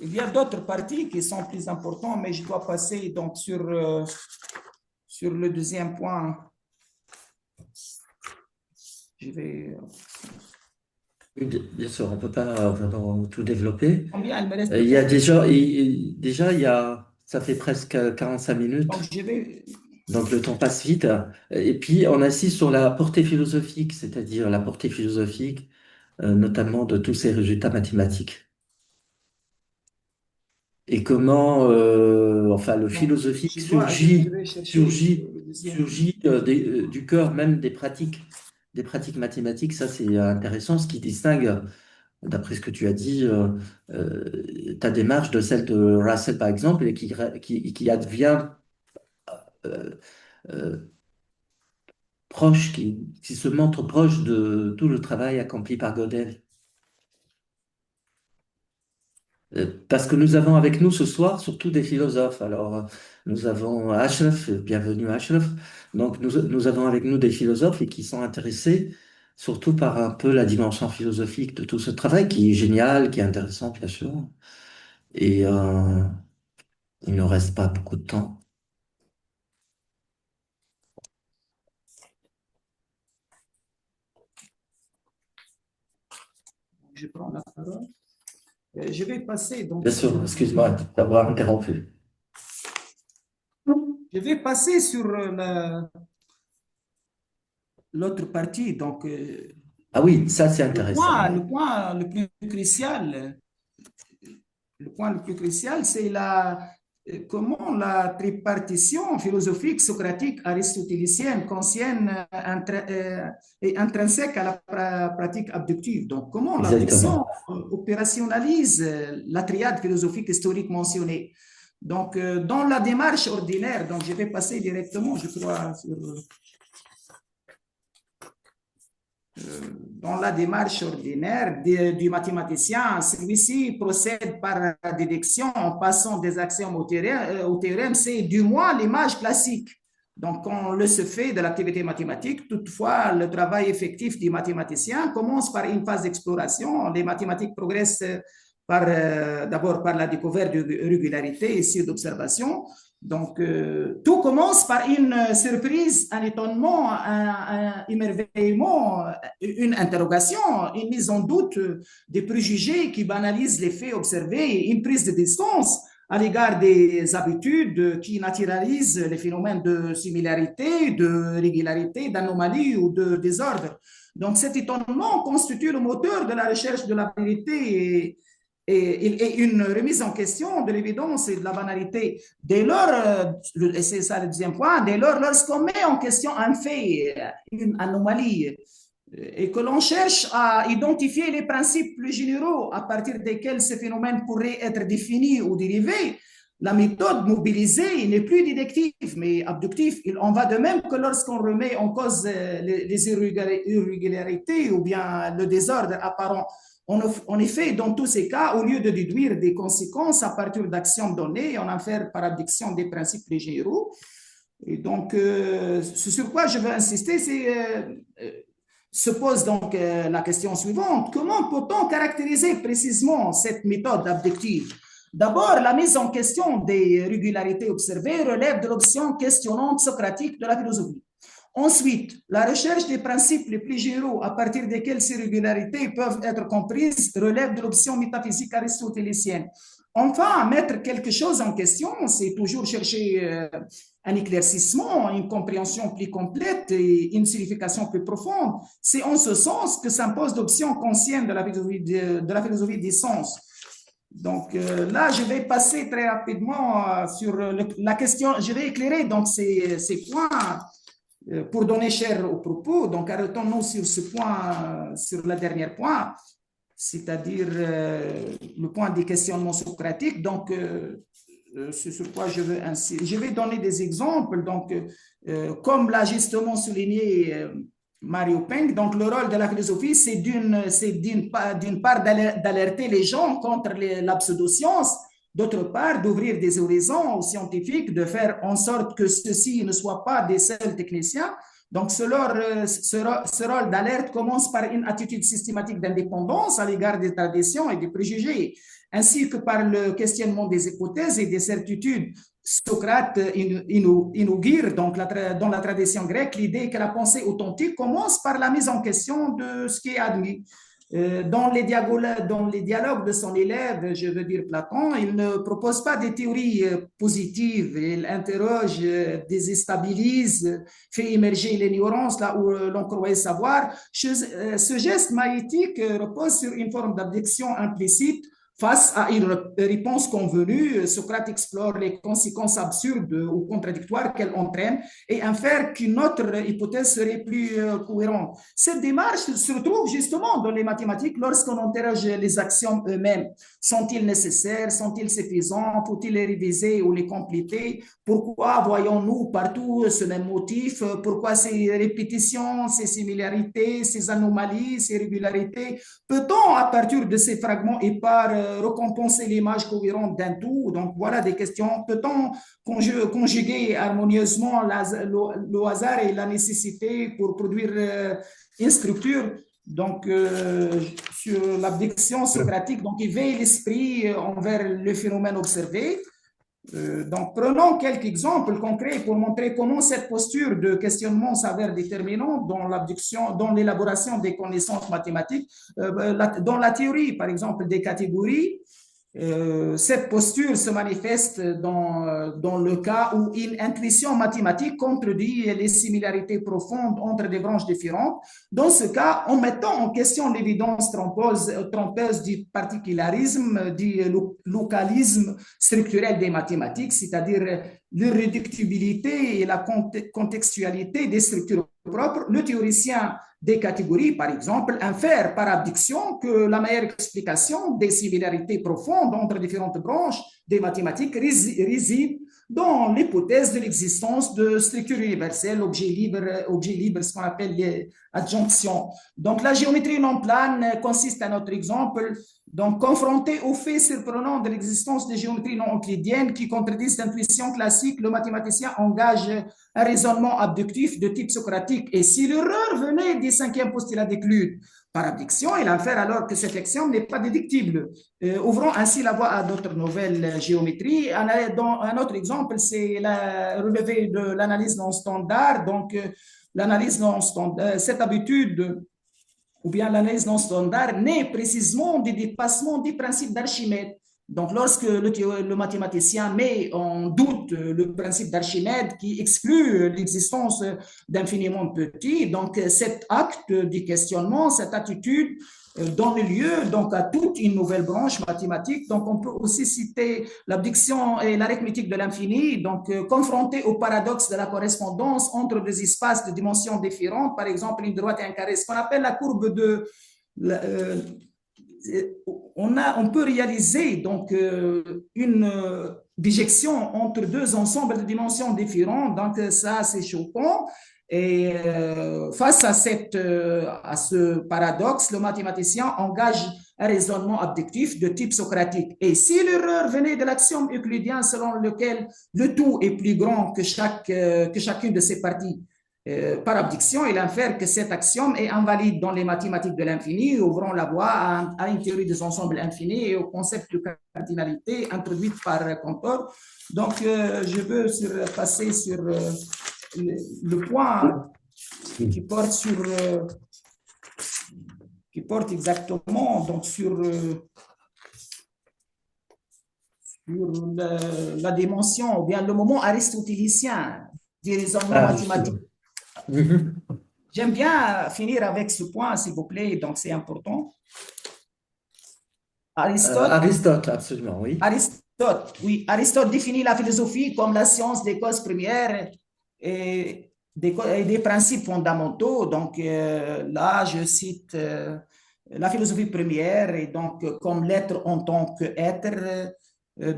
Il y a d'autres parties qui sont plus importantes, mais je dois passer donc sur le deuxième point. Je vais. Oui, bien sûr, on ne peut pas vraiment tout développer. Combien il me reste de Il y a temps? déjà, ça fait presque 45 Donc, minutes, je vais. donc le temps passe vite. Et puis, on insiste sur la portée philosophique, c'est-à-dire la portée philosophique, notamment de tous ces résultats mathématiques. Et comment, enfin, le Donc, philosophique je vais chercher le deuxième. surgit du cœur même des pratiques mathématiques. Ça, c'est intéressant, ce qui distingue, d'après ce que tu as dit, ta démarche de celle de Russell, par exemple, et qui advient euh, euh, proche, qui se montre proche de tout le travail accompli par Gödel. Parce que nous avons avec nous ce soir surtout des philosophes. Alors, nous avons Ashraf, bienvenue Ashraf. Donc, nous avons avec nous des philosophes et qui sont intéressés surtout par un peu la dimension philosophique de tout ce travail qui est génial, qui est intéressant, bien sûr. Et il ne reste pas beaucoup de temps. Je prends la parole. Je vais passer donc Bien sûr, excuse-moi d'avoir interrompu. je vais passer sur l'autre partie. Donc, Ah oui, ça c'est intéressant. Oui. le point le plus crucial, le point le plus crucial, c'est comment la tripartition philosophique socratique aristotélicienne conscienne est intrinsèque à la pratique abductive. Donc, comment l'abduction Exactement. opérationnalise la triade philosophique historique mentionnée. Donc, dans la démarche ordinaire, donc je vais passer directement, je crois, sur dans la démarche ordinaire du mathématicien, celui-ci procède par déduction en passant des axiomes au théorème, c'est du moins l'image classique. Donc, on le se fait de l'activité mathématique. Toutefois, le travail effectif du mathématicien commence par une phase d'exploration. Les mathématiques progressent d'abord par la découverte de régularités et d'observation. Donc, tout commence par une surprise, un étonnement, un émerveillement, une interrogation, une mise en doute des préjugés qui banalisent les faits observés, une prise de distance à l'égard des habitudes qui naturalisent les phénomènes de similarité, de régularité, d'anomalie ou de désordre. Donc, cet étonnement constitue le moteur de la recherche de la vérité et une remise en question de l'évidence et de la banalité. Dès lors, et c'est ça le deuxième point, dès lors, lorsqu'on met en question un fait, une anomalie, et que l'on cherche à identifier les principes plus généraux à partir desquels ce phénomène pourrait être défini ou dérivé, la méthode mobilisée n'est plus déductive, mais abductive. Il en va de même que lorsqu'on remet en cause les irrégularités ou bien le désordre apparent. En effet, dans tous ces cas, au lieu de déduire des conséquences à partir d'actions données, on en fait par abduction des principes les généraux. Et donc, ce sur quoi je veux insister, c'est se pose donc la question suivante. Comment peut-on caractériser précisément cette méthode abductive? D'abord, la mise en question des régularités observées relève de l'option questionnante socratique de la philosophie. Ensuite, la recherche des principes les plus généraux à partir desquels ces régularités peuvent être comprises relève de l'option métaphysique aristotélicienne. Enfin, mettre quelque chose en question, c'est toujours chercher un éclaircissement, une compréhension plus complète et une signification plus profonde. C'est en ce sens que s'impose l'option consciente de la philosophie des sens. Donc là, je vais passer très rapidement sur la question, je vais éclairer donc ces points pour donner chair au propos. Donc arrêtons-nous sur ce point, sur le dernier point, c'est-à-dire le point des questionnements socratiques. Donc, c'est sur quoi je veux ainsi. Je vais donner des exemples. Donc, comme l'a justement souligné Mario Peng, donc le rôle de la philosophie, c'est d'une part d'alerter les gens contre la pseudoscience, d'autre part d'ouvrir des horizons aux scientifiques, de faire en sorte que ceux-ci ne soient pas des seuls techniciens. Donc, ce rôle d'alerte commence par une attitude systématique d'indépendance à l'égard des traditions et des préjugés, ainsi que par le questionnement des hypothèses et des certitudes. Socrate inaugure donc dans la tradition grecque l'idée que la pensée authentique commence par la mise en question de ce qui est admis. Dans les dialogues de son élève, je veux dire Platon, il ne propose pas des théories positives, il interroge, déstabilise, fait émerger l'ignorance là où l'on croyait savoir. Ce geste maïtique repose sur une forme d'abdiction implicite. Face à une réponse convenue, Socrate explore les conséquences absurdes ou contradictoires qu'elle entraîne et infère qu'une autre hypothèse serait plus cohérente. Cette démarche se retrouve justement dans les mathématiques lorsqu'on interroge les axiomes eux-mêmes. Sont-ils nécessaires? Sont-ils suffisants? Faut-il les réviser ou les compléter? Pourquoi voyons-nous partout ce même motif? Pourquoi ces répétitions, ces similarités, ces anomalies, ces régularités? Peut-on, à partir de ces fragments épars, récompenser l'image cohérente d'un tout? Donc, voilà des questions. Peut-on conjuguer harmonieusement le hasard et la nécessité pour produire une structure? Donc, sur l'abdiction socratique, donc il veille l'esprit envers le phénomène observé. Donc, prenons quelques exemples concrets pour montrer comment cette posture de questionnement s'avère déterminante dans l'abduction, dans l'élaboration des connaissances mathématiques. Dans la théorie, par exemple, des catégories, cette posture se manifeste dans le cas où une intuition mathématique contredit les similarités profondes entre des branches différentes. Dans ce cas, en mettant en question l'évidence trompeuse du particularisme, du localisme structurel des mathématiques, c'est-à-dire l'irréductibilité et la contextualité des structures propres, le théoricien des catégories, par exemple, infère par abduction que la meilleure explication des similarités profondes entre différentes branches des mathématiques réside dans l'hypothèse de l'existence de structures universelles, objets libres, ce qu'on appelle les adjonctions. Donc, la géométrie non plane consiste à notre exemple. Donc, confronté au fait surprenant de l'existence de géométries non euclidiennes qui contredisent l'intuition classique, le mathématicien engage un raisonnement abductif de type socratique. Et si l'erreur venait du cinquième postulat d'Euclide, par abduction, il infère alors que cette axiome n'est pas déductible, ouvrant ainsi la voie à d'autres nouvelles géométries. Un autre exemple, c'est la relevé de l'analyse non standard. Donc, l'analyse non standard, cette habitude ou bien l'analyse non standard naît précisément du dépassement du principe d'Archimède. Donc, lorsque le mathématicien met en doute le principe d'Archimède qui exclut l'existence d'infiniment petit, donc cet acte du questionnement, cette attitude donne lieu donc à toute une nouvelle branche mathématique. Donc, on peut aussi citer l'abduction et l'arithmétique de l'infini, donc confronté au paradoxe de la correspondance entre deux espaces de dimensions différentes, par exemple une droite et un carré, ce qu'on appelle la courbe de on peut réaliser donc d'éjection entre deux ensembles de dimensions différentes. Donc, ça, c'est choquant. Et face à ce paradoxe, le mathématicien engage un raisonnement abductif de type socratique. Et si l'erreur venait de l'axiome euclidien selon lequel le tout est plus grand que chacune de ses parties, par abduction, il infère que cet axiome est invalide dans les mathématiques de l'infini, ouvrant la voie à une théorie des ensembles infinis et au concept de cardinalité introduite par Cantor. Donc, je veux passer sur le point qui porte qui porte exactement donc sur la dimension ou bien le moment aristotélicien du raisonnement Ah, mathématique. justement. Mhm. J'aime bien finir avec ce point, s'il vous plaît, donc c'est important. Aristote, Aristote, absolument, oui. oui, Aristote définit la philosophie comme la science des causes premières et des principes fondamentaux. Donc là, je cite la philosophie première et donc comme l'être en tant qu'être.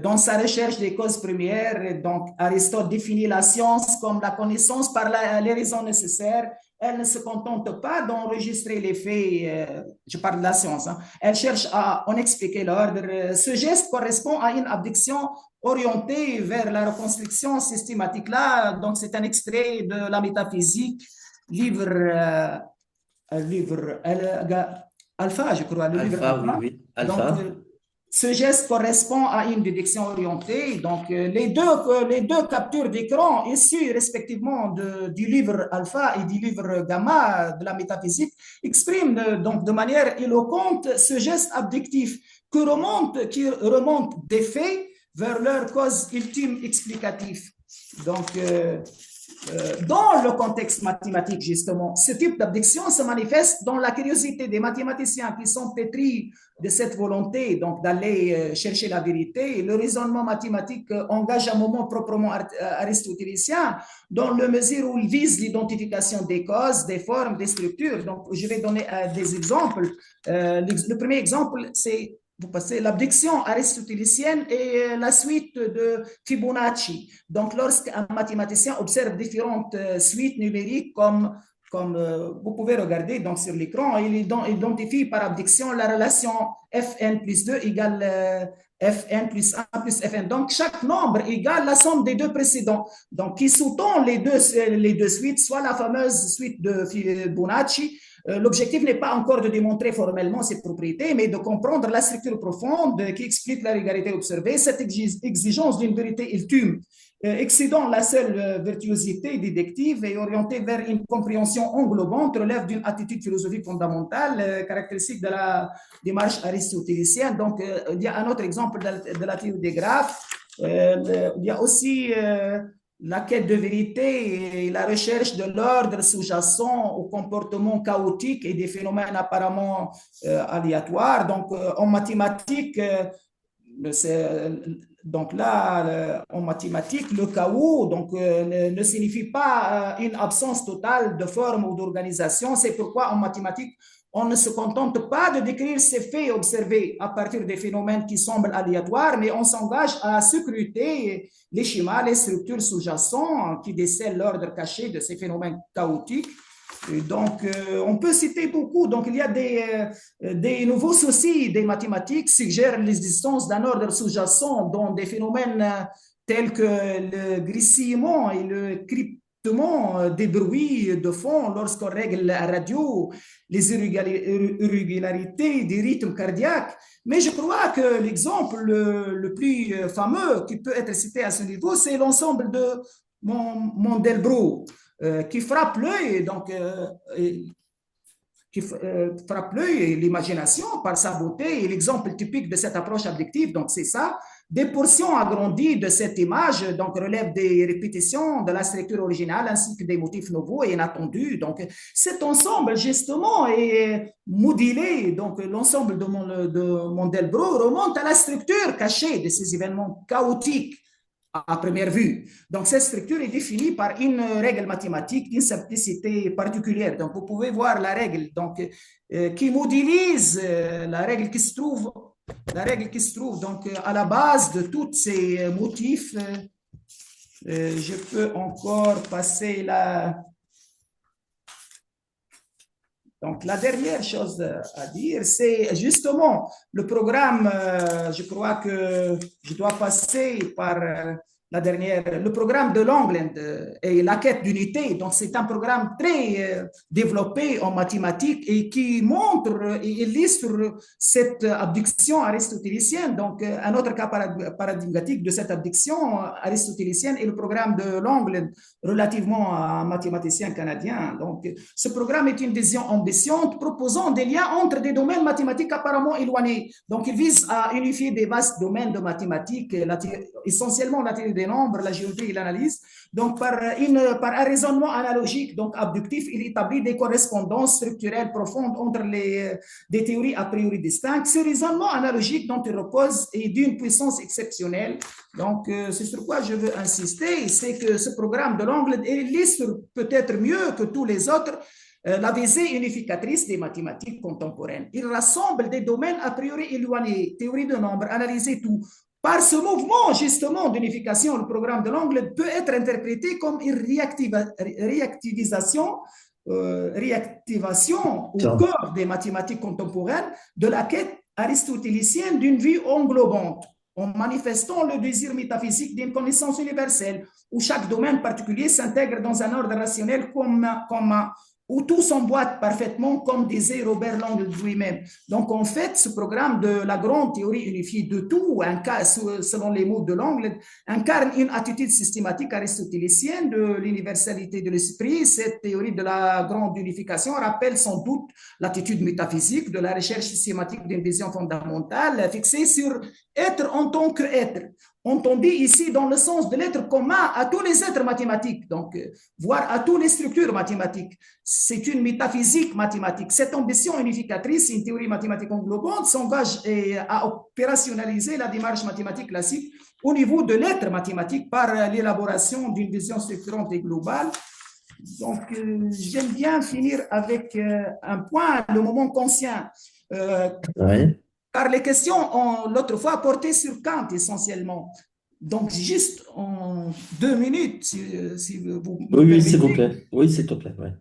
Dans sa recherche des causes premières, donc Aristote définit la science comme la connaissance par les raisons nécessaires. Elle ne se contente pas d'enregistrer les faits, je parle de la science, hein. Elle cherche à en expliquer l'ordre. Ce geste correspond à une abduction orientée vers la reconstruction systématique. Là, donc c'est un extrait de la métaphysique, livre Alpha, je crois, le livre Alpha, oui, Alpha. oui. Donc, Alpha. ce geste correspond à une détection orientée. Donc, les deux captures d'écran issues respectivement du livre alpha et du livre gamma de la métaphysique expriment donc de manière éloquente ce geste abductif qui remonte des faits vers leur cause ultime explicative. Donc, dans le contexte mathématique, justement, ce type d'abduction se manifeste dans la curiosité des mathématiciens qui sont pétris de cette volonté donc d'aller chercher la vérité. Le raisonnement mathématique engage un moment proprement aristotélicien dans le mesure où il vise l'identification des causes, des formes, des structures. Donc, je vais donner des exemples. Le premier exemple, c'est vous passez l'abduction aristotélicienne et la suite de Fibonacci. Donc, lorsqu'un mathématicien observe différentes suites numériques comme vous pouvez regarder donc, sur l'écran, il identifie par abduction la relation Fn plus 2 égale Fn plus 1 plus Fn. Donc, chaque nombre égale la somme des deux précédents. Donc, qui sous-tend les deux suites, soit la fameuse suite de Fibonacci. L'objectif n'est pas encore de démontrer formellement ces propriétés, mais de comprendre la structure profonde qui explique la régularité observée. Cette exigence d'une vérité ultime excédant la seule virtuosité déductive et orientée vers une compréhension englobante relève d'une attitude philosophique fondamentale caractéristique de la démarche aristotélicienne. Donc, il y a un autre exemple de la théorie des graphes. Il y a aussi la quête de vérité et la recherche de l'ordre sous-jacent au comportement chaotique et des phénomènes apparemment aléatoires. Donc, en mathématiques, donc là, en mathématiques, le chaos donc, ne signifie pas une absence totale de forme ou d'organisation. C'est pourquoi en mathématiques, on ne se contente pas de décrire ces faits observés à partir des phénomènes qui semblent aléatoires, mais on s'engage à scruter les schémas, les structures sous-jacentes qui décèlent l'ordre caché de ces phénomènes chaotiques. Et donc, on peut citer beaucoup. Donc, il y a des nouveaux soucis des mathématiques suggèrent l'existence d'un ordre sous-jacent dans des phénomènes tels que le glissillement et le cryptement des bruits de fond lorsqu'on règle la radio, les irrégularités des rythmes cardiaques. Mais je crois que l'exemple le plus fameux qui peut être cité à ce niveau, c'est l'ensemble de Mandelbrot qui frappe l'œil, donc qui frappe l'œil et l'imagination par sa beauté. Et l'exemple typique de cette approche abductive, donc c'est ça. Des portions agrandies de cette image donc relèvent des répétitions de la structure originale ainsi que des motifs nouveaux et inattendus. Donc cet ensemble justement est modulé. Donc l'ensemble de Mandelbrot remonte à la structure cachée de ces événements chaotiques à première vue. Donc, cette structure est définie par une règle mathématique d'une simplicité particulière. Donc, vous pouvez voir la règle donc, qui modélise la règle qui se trouve La règle qui se trouve donc à la base de tous ces motifs, je peux encore passer la. Donc, la dernière chose à dire, c'est justement le programme, je crois que je dois passer par la dernière, le programme de Longland et la quête d'unité. Donc, c'est un programme très développé en mathématiques et qui montre et illustre cette abduction aristotélicienne. Donc, un autre cas paradigmatique de cette abduction aristotélicienne est le programme de Longland relativement à un mathématicien canadien. Donc, ce programme est une vision ambitieuse proposant des liens entre des domaines mathématiques apparemment éloignés. Donc, il vise à unifier des vastes domaines de mathématiques, essentiellement la théorie des nombres, la géométrie et l'analyse. Donc, par un raisonnement analogique, donc abductif, il établit des correspondances structurelles profondes entre des théories a priori distinctes. Ce raisonnement analogique dont il repose est d'une puissance exceptionnelle. Donc, c'est sur quoi je veux insister, c'est que ce programme de l'angle illustre peut-être mieux que tous les autres la visée unificatrice des mathématiques contemporaines. Il rassemble des domaines a priori éloignés, théorie de nombres, analyser tout. Par ce mouvement, justement, d'unification, le programme de l'angle peut être interprété comme une réactivation au cœur des mathématiques contemporaines de la quête aristotélicienne d'une vue englobante, en manifestant le désir métaphysique d'une connaissance universelle, où chaque domaine particulier s'intègre dans un ordre rationnel commun, où tout s'emboîte parfaitement, comme disait Robert Long lui-même. Donc, en fait, ce programme de la grande théorie unifiée de tout, selon les mots de Long, incarne une attitude systématique aristotélicienne de l'universalité de l'esprit. Cette théorie de la grande unification rappelle sans doute l'attitude métaphysique de la recherche systématique d'une vision fondamentale fixée sur être en tant qu'être, entendu ici dans le sens de l'être commun à tous les êtres mathématiques, donc voire à toutes les structures mathématiques. C'est une métaphysique mathématique. Cette ambition unificatrice, une théorie mathématique englobante, s'engage à opérationnaliser la démarche mathématique classique au niveau de l'être mathématique par l'élaboration d'une vision structurante et globale. Donc, j'aime bien finir avec un point, le moment conscient. Ouais. Car les questions ont l'autre fois porté sur Kant essentiellement. Donc, juste en 2 minutes, si vous me Oui, oui, s'il vous permettez. plaît. Oui, s'il te plaît. Ouais.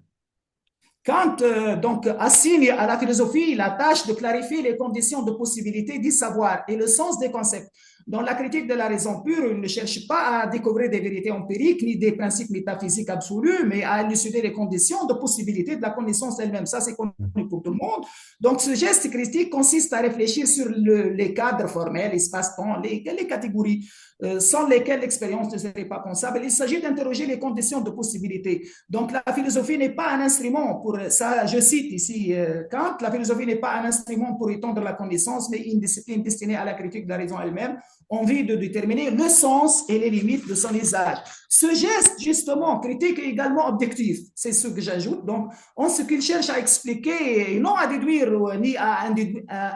Kant donc, assigne à la philosophie la tâche de clarifier les conditions de possibilité du savoir et le sens des concepts. Dans la critique de la raison pure, il ne cherche pas à découvrir des vérités empiriques ni des principes métaphysiques absolus, mais à élucider les conditions de possibilité de la connaissance elle-même. Ça, c'est connu pour tout le monde. Donc, ce geste critique consiste à réfléchir sur les cadres formels, espace-temps, les catégories sans lesquelles l'expérience ne serait pas pensable. Il s'agit d'interroger les conditions de possibilité. Donc, la philosophie n'est pas un instrument pour ça. Je cite ici Kant, la philosophie n'est pas un instrument pour étendre la connaissance, mais une discipline destinée à la critique de la raison elle-même, en vue de déterminer le sens et les limites de son usage. Ce geste, justement, critique est également objectif. C'est ce que j'ajoute. Donc, en ce qu'il cherche à expliquer, non à déduire ni à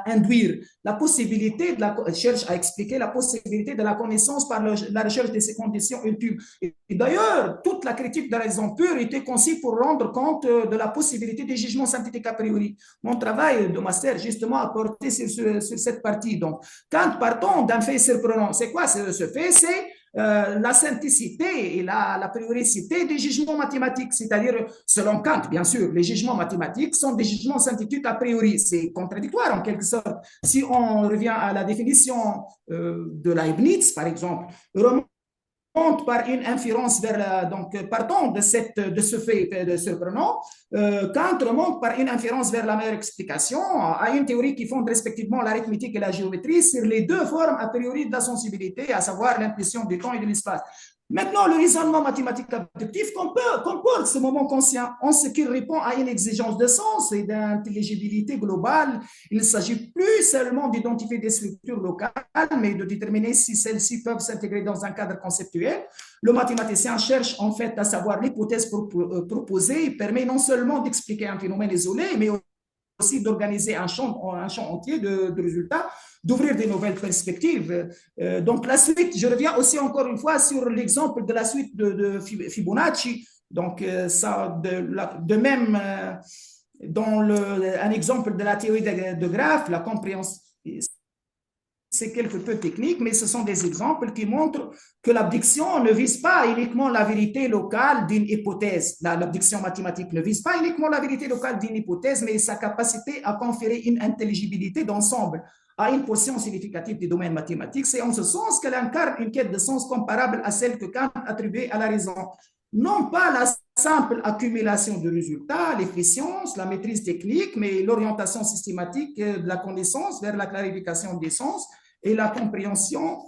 induire la possibilité cherche à expliquer la possibilité de la connaissance par la recherche de ces conditions ultimes. Et d'ailleurs, toute la critique de la raison pure était conçue pour rendre compte de la possibilité des jugements synthétiques a priori. Mon travail de master, justement, a porté sur cette partie. Donc, quand partons d'un fait surprenant, c'est quoi ce fait? C'est la synthéticité et la prioricité des jugements mathématiques, c'est-à-dire, selon Kant, bien sûr, les jugements mathématiques sont des jugements synthétiques a priori. C'est contradictoire en quelque sorte. Si on revient à la définition de Leibniz, par exemple, remonte par une inférence vers donc partant de ce fait de surprenant, Kant remonte par une inférence vers la meilleure explication à une théorie qui fonde respectivement l'arithmétique et la géométrie sur les deux formes a priori de la sensibilité, à savoir l'intuition du temps et de l'espace. Maintenant, le raisonnement mathématique abductif comporte ce moment conscient en ce qu'il répond à une exigence de sens et d'intelligibilité globale. Il ne s'agit plus seulement d'identifier des structures locales, mais de déterminer si celles-ci peuvent s'intégrer dans un cadre conceptuel. Le mathématicien cherche en fait à savoir l'hypothèse proposée et permet non seulement d'expliquer un phénomène isolé, mais aussi d'organiser un champ entier de résultats, d'ouvrir de nouvelles perspectives. Donc, la suite, je reviens aussi encore une fois sur l'exemple de la suite de Fibonacci. Donc, ça, de même, dans un exemple de la théorie de graphes, la compréhension c'est quelque peu technique, mais ce sont des exemples qui montrent que l'abdiction ne vise pas uniquement la vérité locale d'une hypothèse. L'abdiction mathématique ne vise pas uniquement la vérité locale d'une hypothèse, mais sa capacité à conférer une intelligibilité d'ensemble à une portion significative du domaine mathématique. C'est en ce sens qu'elle incarne une quête de sens comparable à celle que Kant attribuait à la raison. Non pas la simple accumulation de résultats, l'efficience, la maîtrise technique, mais l'orientation systématique de la connaissance vers la clarification des sens et la compréhension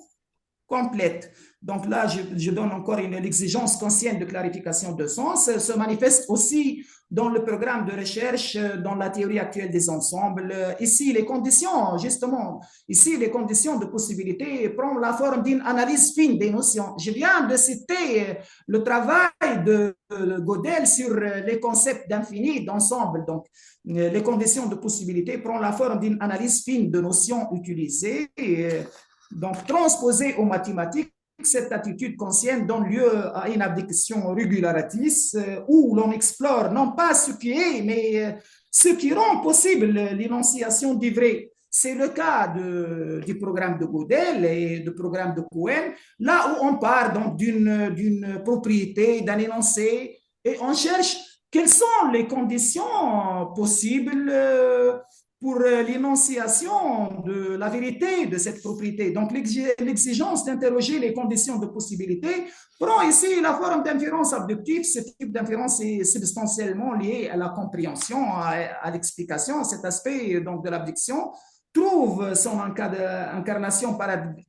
complète. Donc là, je donne encore exigence consciente de clarification de sens, se manifeste aussi dans le programme de recherche, dans la théorie actuelle des ensembles. Ici, les conditions, justement, ici, les conditions de possibilité prennent la forme d'une analyse fine des notions. Je viens de citer le travail de Gödel sur les concepts d'infini, d'ensemble. Donc, les conditions de possibilité prennent la forme d'une analyse fine de notions utilisées. Donc, transposée aux mathématiques, cette attitude consciente donne lieu à une abdication régularatrice où l'on explore non pas ce qui est, mais ce qui rend possible l'énonciation du vrai. C'est le cas du programme de Gödel et du programme de Cohen, là où on part donc d'une propriété, d'un énoncé, et on cherche quelles sont les conditions possibles pour l'énonciation de la vérité de cette propriété. Donc, l'exigence d'interroger les conditions de possibilité prend ici la forme d'inférence abductive. Ce type d'inférence est substantiellement lié à la compréhension, à l'explication. Cet aspect donc, de l'abduction trouve son incarnation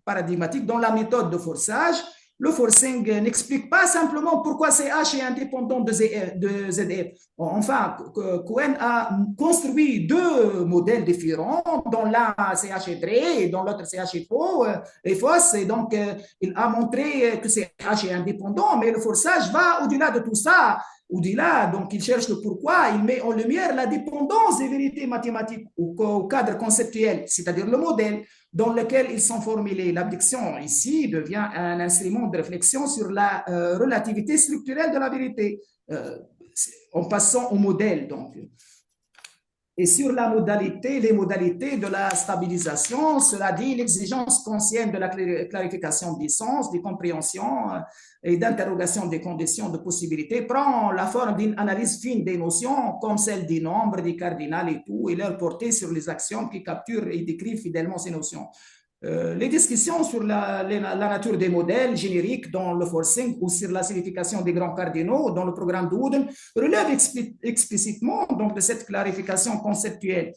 paradigmatique dans la méthode de forçage. Le forcing n'explique pas simplement pourquoi CH est indépendant de ZF. Enfin, Cohen a construit deux modèles différents, dont l'un CH est vrai et dont l'autre CH est faux et fausse. Et donc, il a montré que CH est indépendant, mais le forçage va au-delà de tout ça. Au-delà, donc il cherche le pourquoi, il met en lumière la dépendance des vérités mathématiques au cadre conceptuel, c'est-à-dire le modèle dans lequel ils sont formulés. L'abduction, ici, devient un instrument de réflexion sur la relativité structurelle de la vérité, en passant au modèle, donc. Et sur la modalité, les modalités de la stabilisation, cela dit l'exigence consciente de la clarification des sens, des compréhensions et d'interrogation des conditions de possibilité prend la forme d'une analyse fine des notions comme celle des nombres, des cardinals et tout, et leur portée sur les axiomes qui capturent et décrivent fidèlement ces notions. Les discussions sur la nature des modèles génériques dans le forcing ou sur la signification des grands cardinaux dans le programme de Wooden relèvent explicitement donc, de cette clarification conceptuelle.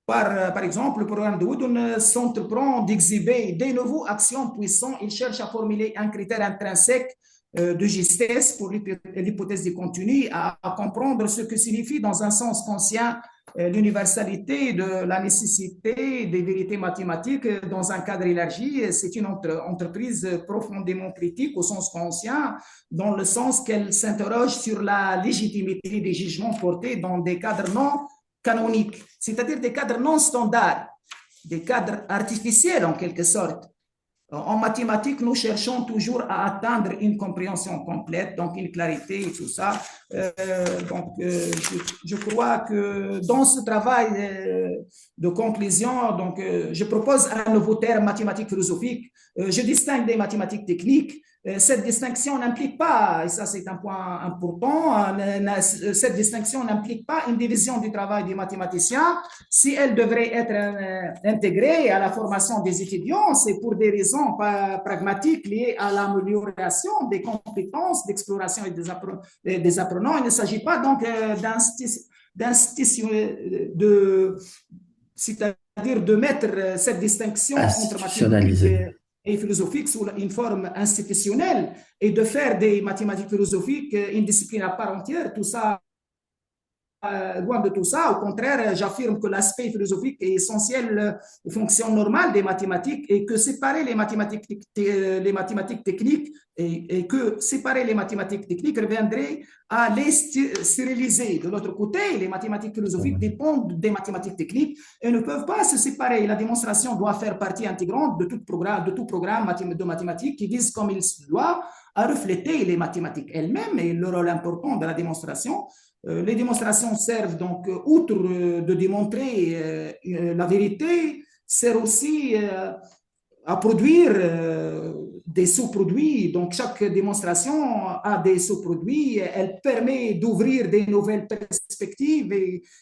Par exemple, le programme de Wooden s'entreprend d'exhiber des nouveaux axiomes puissants. Il cherche à formuler un critère intrinsèque de justesse pour l'hypothèse du contenu, à comprendre ce que signifie dans un sens conscient l'universalité de la nécessité des vérités mathématiques dans un cadre élargi. C'est une entreprise profondément critique au sens conscient, dans le sens qu'elle s'interroge sur la légitimité des jugements portés dans des cadres non canoniques, c'est-à-dire des cadres non standards, des cadres artificiels en quelque sorte. En mathématiques, nous cherchons toujours à atteindre une compréhension complète, donc une clarité et tout ça. Je crois que dans ce travail de conclusion, donc, je propose un nouveau terme mathématique philosophique. Je distingue des mathématiques techniques. Cette distinction n'implique pas, et ça c'est un point important, cette distinction n'implique pas une division du travail des mathématiciens. Si elle devrait être intégrée à la formation des étudiants, c'est pour des raisons pragmatiques liées à l'amélioration des compétences d'exploration et des apprenants. Il ne s'agit pas donc c'est-à-dire de mettre cette distinction entre mathématiques et philosophique sous une forme institutionnelle et de faire des mathématiques philosophiques une discipline à part entière. Tout ça, loin de tout ça, au contraire, j'affirme que l'aspect philosophique est essentiel aux fonctions normales des mathématiques et que séparer les mathématiques techniques et que séparer les mathématiques techniques reviendrait à les stériliser. De l'autre côté, les mathématiques philosophiques dépendent des mathématiques techniques et ne peuvent pas se séparer. La démonstration doit faire partie intégrante de tout programme de mathématiques qui vise comme il se doit à refléter les mathématiques elles-mêmes et le rôle important de la démonstration. Les démonstrations servent donc, outre de démontrer la vérité, sert aussi à produire des sous-produits. Donc, chaque démonstration a des sous-produits. Elle permet d'ouvrir des nouvelles perspectives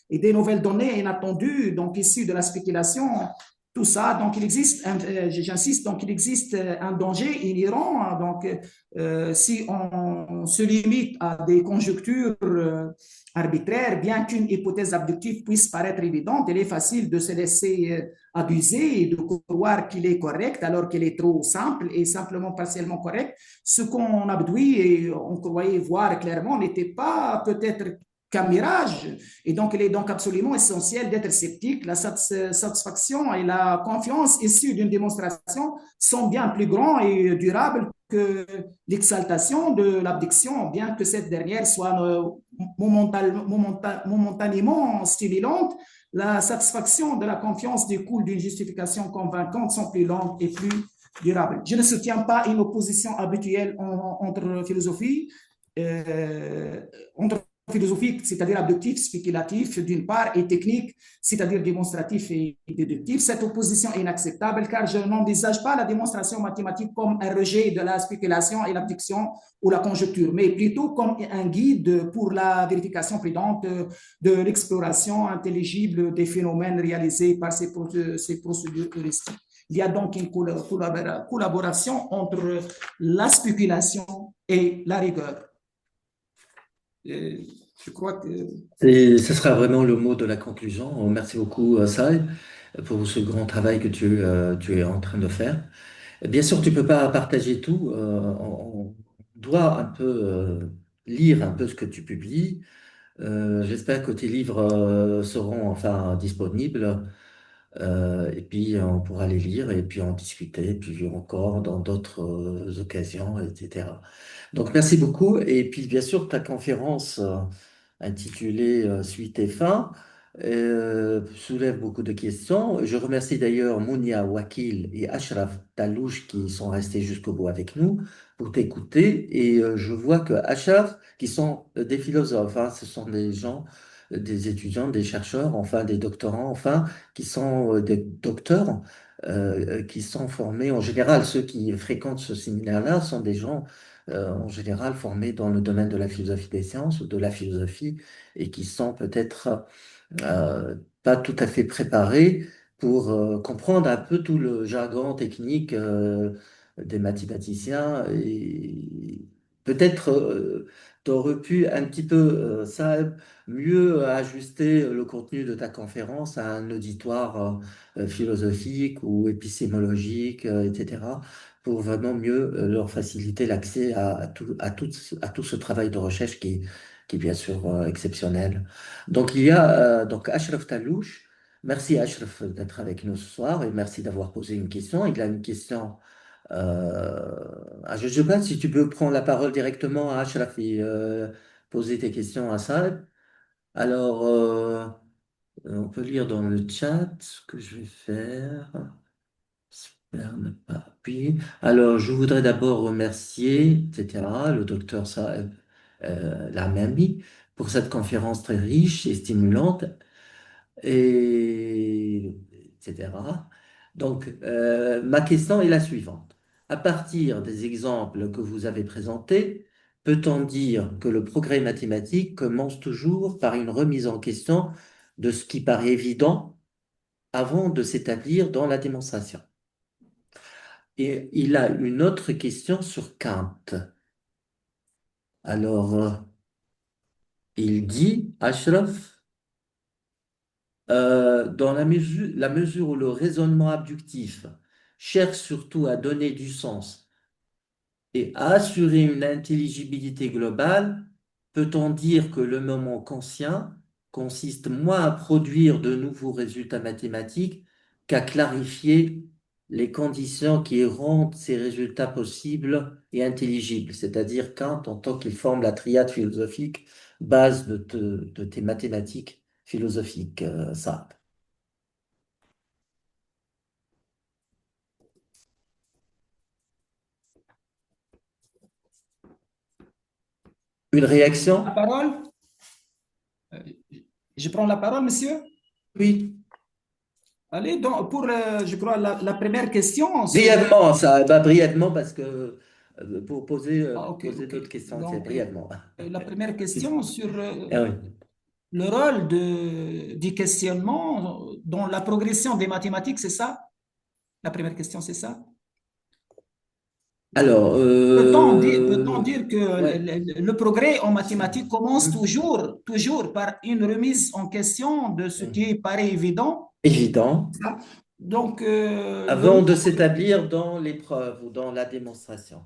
et des nouvelles données inattendues, donc issues de la spéculation. Tout ça, donc il existe, j'insiste, donc il existe un danger inhérent. Donc, si on se limite à des conjectures arbitraires, bien qu'une hypothèse abductive puisse paraître évidente, il est facile de se laisser abuser et de croire qu'il est correct alors qu'il est trop simple et simplement partiellement correct. Ce qu'on abduit et on croyait voir clairement n'était pas peut-être qu'un mirage. Et donc, il est donc absolument essentiel d'être sceptique. La satisfaction et la confiance issues d'une démonstration sont bien plus grands et durables que l'exaltation de l'abdiction, bien que cette dernière soit momentanément stimulante. La satisfaction de la confiance découle d'une justification convaincante, sont plus longues et plus durables. Je ne soutiens pas une opposition habituelle entre philosophie, entre philosophique, c'est-à-dire abductif, spéculatif d'une part, et technique, c'est-à-dire démonstratif et déductif. Cette opposition est inacceptable car je n'envisage pas la démonstration mathématique comme un rejet de la spéculation et l'abduction ou la conjecture, mais plutôt comme un guide pour la vérification prudente de l'exploration intelligible des phénomènes réalisés par ces procédures heuristiques. Il y a donc une collaboration entre la spéculation et la rigueur. Je crois que Et ce sera vraiment le mot de la conclusion. Merci beaucoup, Saïd, pour ce grand travail que tu es en train de faire. Bien sûr, tu peux pas partager tout. On doit un peu lire un peu ce que tu publies. J'espère que tes livres seront enfin disponibles. Et puis on pourra les lire et puis en discuter, et puis encore dans d'autres occasions, etc. Donc merci beaucoup. Et puis bien sûr, ta conférence intitulée Suite et fin soulève beaucoup de questions. Je remercie d'ailleurs Mounia Wakil et Ashraf Talouche qui sont restés jusqu'au bout avec nous pour t'écouter. Et je vois que Ashraf, qui sont des philosophes, hein, ce sont des gens, des étudiants, des chercheurs, enfin des doctorants, enfin qui sont des docteurs, qui sont formés, en général, ceux qui fréquentent ce séminaire-là sont des gens, en général, formés dans le domaine de la philosophie des sciences ou de la philosophie, et qui sont peut-être pas tout à fait préparés pour comprendre un peu tout le jargon technique des mathématiciens. Et peut-être t'aurais pu un petit peu, ça, mieux ajuster le contenu de ta conférence à un auditoire philosophique ou épistémologique, etc., pour vraiment mieux leur faciliter l'accès à tout ce travail de recherche qui est bien sûr exceptionnel. Donc il y a donc Ashraf Talouche. Merci Ashraf d'être avec nous ce soir et merci d'avoir posé une question. Il a une question. Je ne sais pas si tu peux prendre la parole directement à Ashraf et poser tes questions à Saad. Alors, on peut lire dans le chat ce que je vais faire. J'espère ne pas appuyer. Alors, je voudrais d'abord remercier, etc., le docteur Saeb Lamami pour cette conférence très riche et stimulante, et, etc. Donc, ma question est la suivante. À partir des exemples que vous avez présentés, peut-on dire que le progrès mathématique commence toujours par une remise en question de ce qui paraît évident avant de s'établir dans la démonstration? Et il a une autre question sur Kant. Alors, il dit, Ashraf, dans la mesure où le raisonnement abductif cherche surtout à donner du sens et à assurer une intelligibilité globale, peut-on dire que le moment conscient consiste moins à produire de nouveaux résultats mathématiques qu'à clarifier les conditions qui rendent ces résultats possibles et intelligibles, c'est-à-dire Kant en tant qu'il forme la triade philosophique base de tes mathématiques philosophiques, ça. Une la réaction? parole, je prends la parole, monsieur. Oui. Allez, donc, pour, je crois, la première question sur... Brièvement, ça, bah, brièvement, parce que pour ah, ok, poser ok. d'autres questions, c'est Donc, brièvement. la première question sur Ah oui. le rôle du questionnement dans la progression des mathématiques, c'est ça? La première question, c'est ça? Alors, Peut-on dire que ouais. le progrès en mathématiques commence Hmm. toujours par une remise en question de ce Hmm. qui paraît évident? Évident, Ça. Donc, avant de s'établir dans l'épreuve ou dans la démonstration.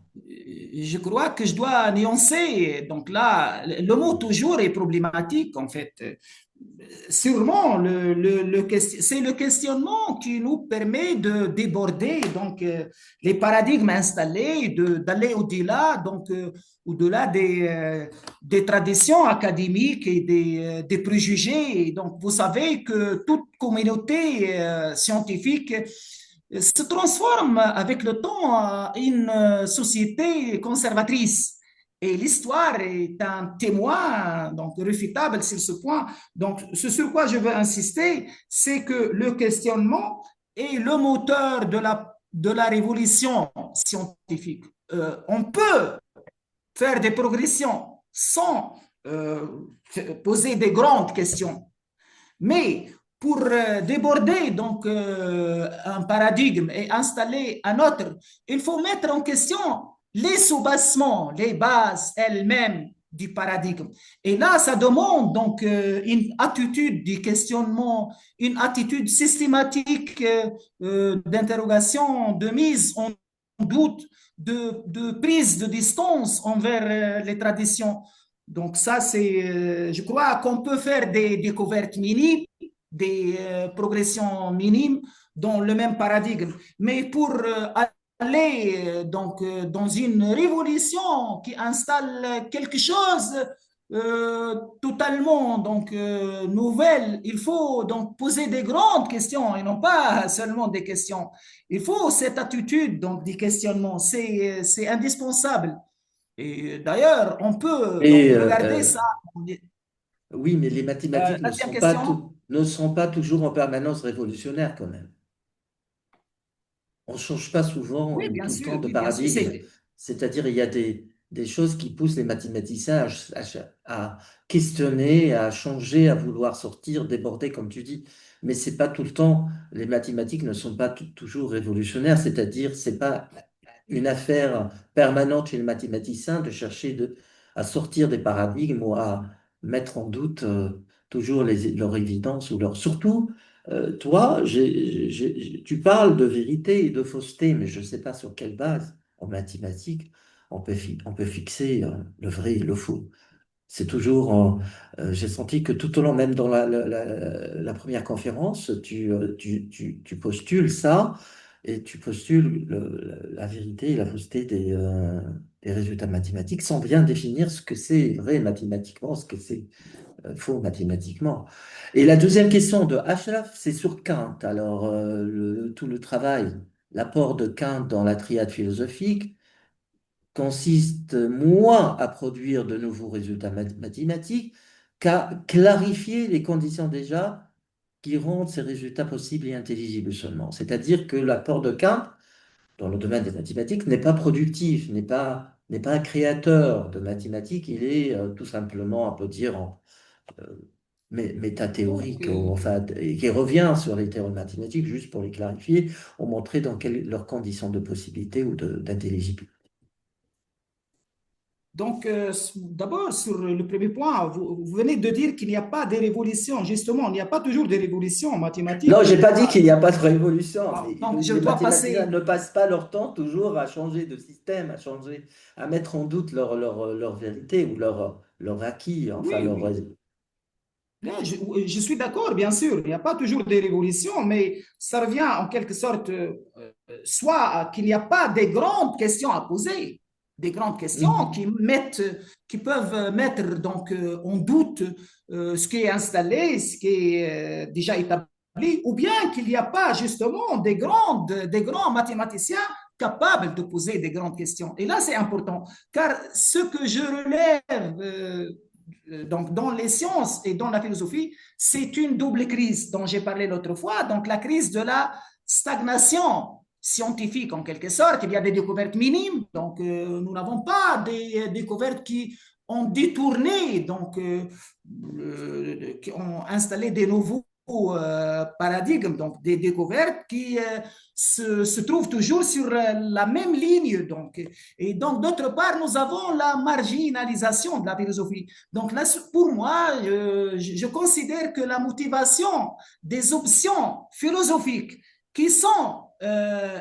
je crois que je dois nuancer. Donc là, le mot toujours est problématique, en fait. Sûrement, c'est le questionnement qui nous permet de déborder donc, les paradigmes installés, d'aller au-delà, donc au-delà des traditions académiques et des préjugés. Donc, vous savez que toute communauté scientifique se transforme avec le temps en une société conservatrice. Et l'histoire est un témoin donc réfutable sur ce point. Donc, ce sur quoi je veux insister, c'est que le questionnement est le moteur de la révolution scientifique. On peut faire des progressions sans poser des grandes questions. Mais pour déborder donc un paradigme et installer un autre, il faut mettre en question les sous-bassements, les bases elles-mêmes du paradigme. Et là, ça demande donc une attitude du questionnement, une attitude systématique d'interrogation, de mise en doute, de prise de distance envers les traditions. Donc ça, c'est, je crois qu'on peut faire des découvertes minimes, des progressions minimes dans le même paradigme. Mais pour aller donc dans une révolution qui installe quelque chose totalement donc nouvelle, il faut donc poser des grandes questions et non pas seulement des questions. Il faut cette attitude donc du questionnement, c'est indispensable. Et d'ailleurs, on peut donc Et regarder ça. oui, mais les mathématiques Deuxième question. ne sont pas toujours en permanence révolutionnaires quand même. On ne change pas souvent Oui, ou bien tout le temps sûr, de oui, bien sûr. paradigme. C'est-à-dire, il y a des choses qui poussent les mathématiciens à questionner, à changer, à vouloir sortir, déborder, comme tu dis. Mais c'est pas tout le temps. Les mathématiques ne sont pas toujours révolutionnaires. C'est-à-dire, c'est pas une affaire permanente chez le mathématicien de chercher à sortir des paradigmes ou à mettre en doute toujours leur évidence ou leur... Surtout, toi, tu parles de vérité et de fausseté, mais je ne sais pas sur quelle base, en mathématiques, on peut fixer le vrai et le faux. C'est toujours, j'ai senti que tout au long, même dans la première conférence, tu postules ça et tu postules la vérité et la fausseté des résultats mathématiques sans bien définir ce que c'est vrai mathématiquement, ce que c'est faux mathématiquement. Et la deuxième question de Ashraf, c'est sur Kant. Alors, tout le travail, l'apport de Kant dans la triade philosophique consiste moins à produire de nouveaux résultats mathématiques qu'à clarifier les conditions déjà qui rendent ces résultats possibles et intelligibles seulement. C'est-à-dire que l'apport de Kant dans le domaine des mathématiques n'est pas productif, n'est pas un créateur de mathématiques, il est tout simplement, on peut dire, Donc, métathéorique, enfin, et qui revient sur les théorèmes mathématiques juste pour les clarifier, ou montrer dans quelles leurs conditions de possibilité ou d'intelligibilité. d'abord, sur le premier point, vous venez de dire qu'il n'y a pas de révolution. Justement, il n'y a pas toujours de révolution en Non, mathématiques. j'ai pas dit qu'il n'y a pas de révolution, mais Donc, je les dois mathématiciens passer. ne passent pas leur temps toujours à changer de système, à changer, à mettre en doute leur vérité ou leur acquis, enfin Oui, leur... oui. Là, je suis d'accord, bien sûr. Il n'y a pas toujours de révolution, mais ça revient en quelque sorte soit qu'il n'y a pas des grandes questions à poser, des grandes questions Mhm. qui peuvent mettre donc en doute ce qui est installé, ce qui est déjà établi, ou bien qu'il n'y a pas justement des grands mathématiciens capables de poser des grandes questions. Et là, c'est important, car ce que je relève donc dans les sciences et dans la philosophie, c'est une double crise dont j'ai parlé l'autre fois. Donc la crise de la stagnation scientifique en quelque sorte. Il y a des découvertes minimes, donc nous n'avons pas des découvertes qui ont détourné, donc qui ont installé des nouveaux paradigmes, donc des découvertes qui se trouvent toujours sur la même ligne. Donc, et donc, d'autre part, nous avons la marginalisation de la philosophie. Donc, là, pour moi, je considère que la motivation des options philosophiques qui sont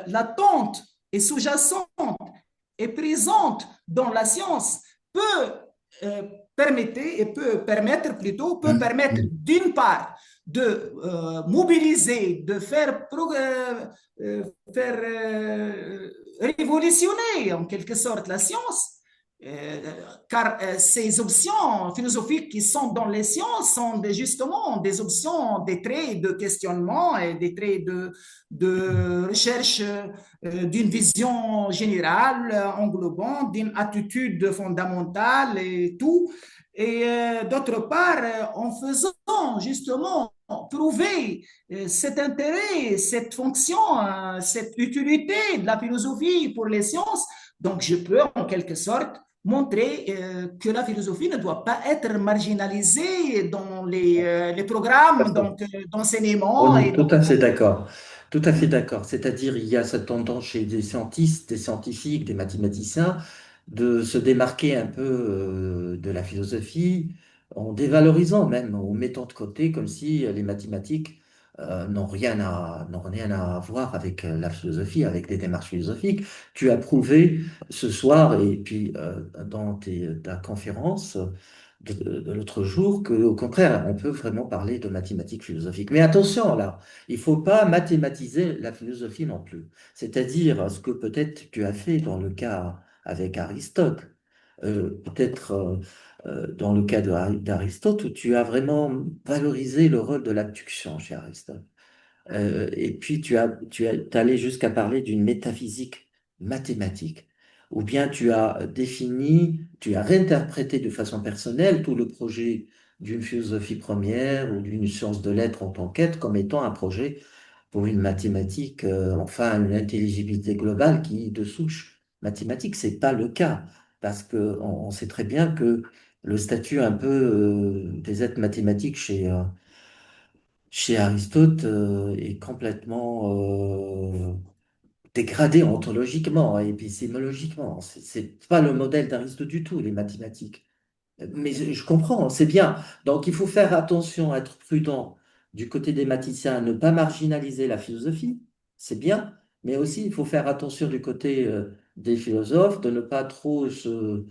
latentes et sous-jacentes et présentes dans la science peut euh, peut permettre Mm. d'une part de mobiliser, de faire, faire révolutionner en quelque sorte la science, euh, car ces options philosophiques qui sont dans les sciences sont justement des options, des traits de questionnement et des traits de recherche d'une vision générale, englobante, d'une attitude fondamentale et tout. Et d'autre part, en faisant justement prouver cet intérêt, cette fonction, cette utilité de la philosophie pour les sciences, donc je peux en quelque sorte montrer que la philosophie ne doit pas être marginalisée dans les programmes On d'enseignement est et tout dans... à fait d'accord. Tout à fait d'accord. C'est-à-dire, il y a cette tendance chez des scientistes, des scientifiques, des mathématiciens, de se démarquer un peu de la philosophie, en dévalorisant même, en mettant de côté comme si les mathématiques n'ont rien à voir avec la philosophie, avec des démarches philosophiques. Tu as prouvé ce soir et puis dans ta conférence de l'autre jour que, au contraire, on peut vraiment parler de mathématiques philosophiques. Mais attention, là, il faut pas mathématiser la philosophie non plus. C'est-à-dire ce que peut-être tu as fait dans le cas avec Aristote, peut-être dans le cas d'Aristote, où tu as vraiment valorisé le rôle de l'abduction chez Aristote. Et puis tu as allé jusqu'à parler d'une métaphysique mathématique, ou bien tu as défini, tu as réinterprété de façon personnelle tout le projet d'une philosophie première ou d'une science de l'être en tant qu'être comme étant un projet pour une mathématique, enfin une intelligibilité globale qui, de souche mathématique, c'est pas le cas, parce que on sait très bien que le statut un peu des êtres mathématiques chez Aristote est complètement dégradé ontologiquement et épistémologiquement. C'est pas le modèle d'Aristote du tout, les mathématiques. Mais je comprends, c'est bien. Donc il faut faire attention, être prudent du côté des mathématiciens, ne pas marginaliser la philosophie, c'est bien. Mais aussi il faut faire attention du côté des philosophes, de ne pas trop se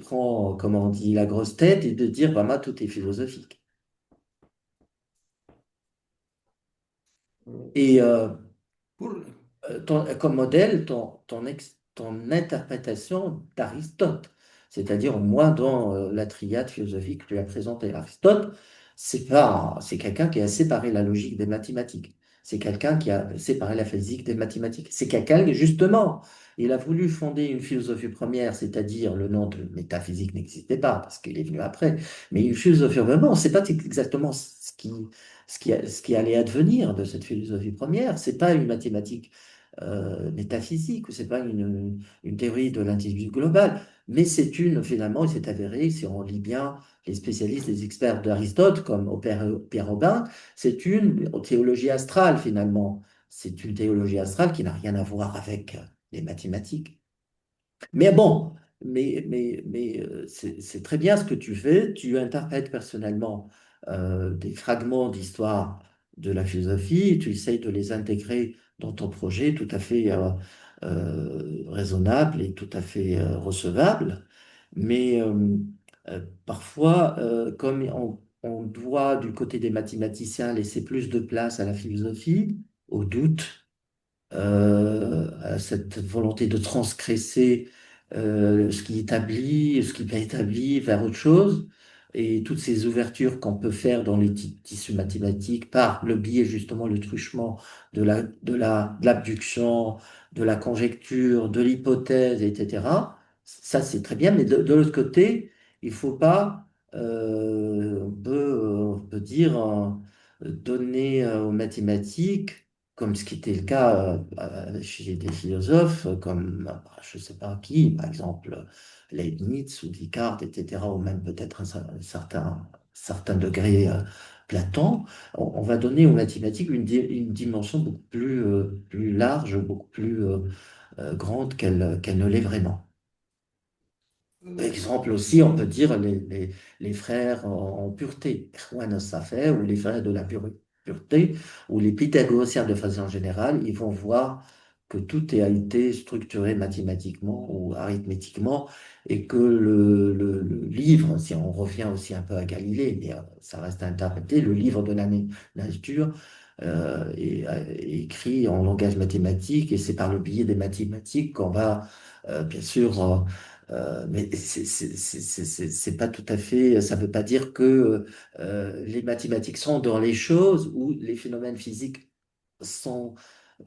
prendre, comment on dit, la grosse tête et de dire, bah, moi, tout est philosophique. Et Pour, comme modèle ton interprétation d'Aristote. C'est-à-dire, moi, dans la triade philosophique que tu as présentée, Aristote, c'est quelqu'un qui a séparé la logique des mathématiques. C'est quelqu'un qui a séparé la physique des mathématiques. C'est quelqu'un qui, justement, il a voulu fonder une philosophie première, c'est-à-dire le nom de métaphysique n'existait pas parce qu'il est venu après, mais une philosophie vraiment, on ne sait pas exactement ce qui allait advenir de cette philosophie première. C'est pas une mathématique métaphysique, ou c'est pas une théorie de l'individu global, mais c'est une, finalement, il s'est avéré, si on lit bien les spécialistes, les experts d'Aristote, comme Pierre Aubin, c'est une théologie astrale, finalement. C'est une théologie astrale qui n'a rien à voir avec les mathématiques. Mais bon, c'est très bien ce que tu fais. Tu interprètes personnellement des fragments d'histoire de la philosophie, tu essayes de les intégrer dans ton projet tout à fait raisonnable et tout à fait recevable. Mais parfois, comme on doit, du côté des mathématiciens, laisser plus de place à la philosophie, au doute, à cette volonté de transgresser ce qui est établi, ce qui n'est pas établi vers autre chose, et toutes ces ouvertures qu'on peut faire dans les tissus mathématiques par le biais justement, le truchement de l'abduction, de la conjecture, de l'hypothèse, etc. Ça, c'est très bien, mais de l'autre côté, il faut pas on peut dire, donner aux mathématiques, comme ce qui était le cas chez des philosophes, comme, je ne sais pas qui, par exemple, Leibniz ou Descartes, etc., ou même peut-être un certain degré Platon, on va donner aux mathématiques une dimension beaucoup plus large, beaucoup plus grande qu'elle ne l'est vraiment. Exemple aussi, on peut dire les frères en pureté, Ikhwan Safar, ou les frères de la pureté, ou les pythagoriciens de façon générale, ils vont voir que tout a été structuré mathématiquement ou arithmétiquement et que le livre, si on revient aussi un peu à Galilée, mais ça reste à interpréter, le livre de la nature est écrit en langage mathématique et c'est par le biais des mathématiques qu'on va bien sûr mais c'est pas tout à fait, ça veut pas dire que les mathématiques sont dans les choses ou les phénomènes physiques sont,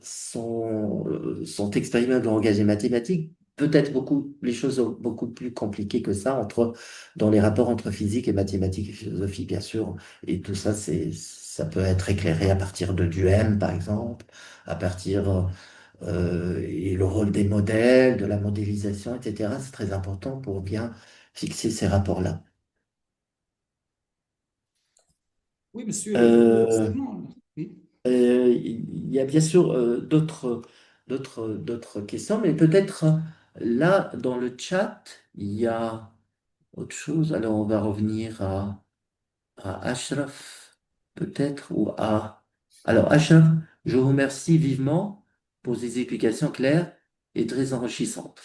sont exprimés dans le langage des mathématiques. Peut-être les choses sont beaucoup plus compliquées que ça dans les rapports entre physique et mathématiques et philosophie, bien sûr. Et tout ça, ça peut être éclairé à partir de Duhem, par exemple, à partir et le rôle des modèles, de la modélisation, etc. C'est très important pour bien fixer ces rapports-là. Oui, monsieur, Euh, certainement. Oui. il y a bien sûr d'autres questions, mais peut-être là, dans le chat, il y a autre chose. Alors, on va revenir à Ashraf, peut-être, ou à... Alors, Ashraf, je vous remercie vivement pour ces explications claires et très enrichissantes.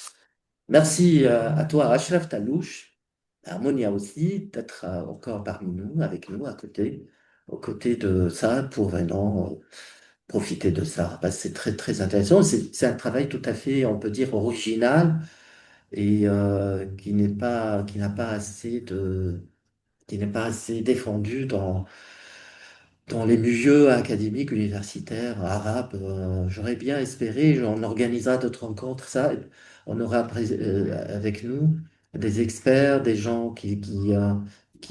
Merci à toi, Ashraf Talouche, à Monia aussi, d'être encore parmi nous, avec nous, à côté, aux côtés de ça, pour vraiment profiter de ça. Parce que c'est très, très intéressant. C'est un travail tout à fait, on peut dire, original et qui n'a pas assez qui n'est pas assez défendu dans les milieux académiques, universitaires, arabes. J'aurais bien espéré, on organisera d'autres rencontres, ça, on aura avec nous des experts, des gens qui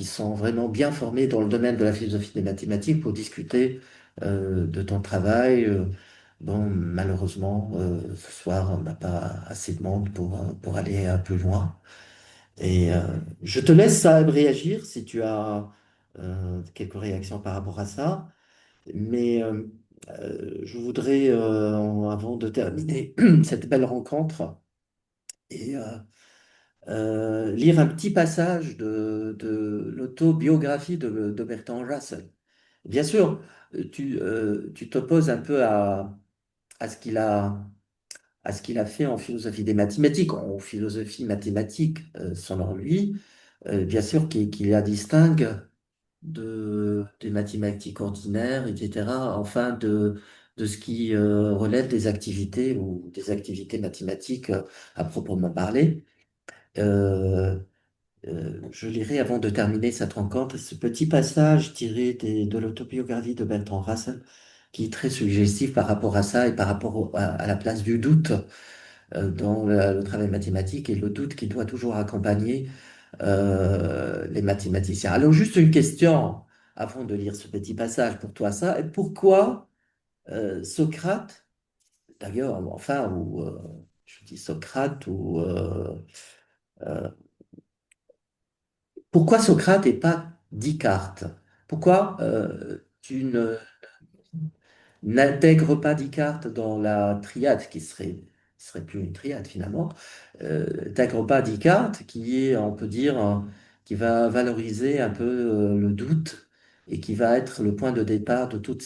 sont vraiment bien formés dans le domaine de la philosophie des mathématiques pour discuter de ton travail. Bon, malheureusement, ce soir, on n'a pas assez de monde pour aller un peu loin. Et je te laisse ça réagir si tu as quelques réactions par rapport à ça. Mais je voudrais, avant de terminer cette belle rencontre, et, lire un petit passage de l'autobiographie de Bertrand Russell. Bien sûr, tu t'opposes un peu à ce qu'il a fait en philosophie des mathématiques, en philosophie mathématique, selon lui, bien sûr qu'il la distingue des mathématiques ordinaires, etc., enfin de ce qui relève des activités ou des activités mathématiques à proprement parler. Euh, je lirai avant de terminer cette rencontre ce petit passage tiré de l'autobiographie de Bertrand Russell, qui est très suggestif par rapport à ça et par rapport à la place du doute dans le travail mathématique et le doute qui doit toujours accompagner les mathématiciens. Alors, juste une question avant de lire ce petit passage pour toi, ça. Pourquoi Socrate, d'ailleurs, enfin, ou je dis Socrate, ou euh, pourquoi Socrate et pas Descartes? Pourquoi tu n'intègre pas Descartes dans la triade, qui serait plus une triade finalement, n'intègre pas Descartes, qui est, on peut dire, qui va valoriser un peu le doute et qui va être le point de départ de toute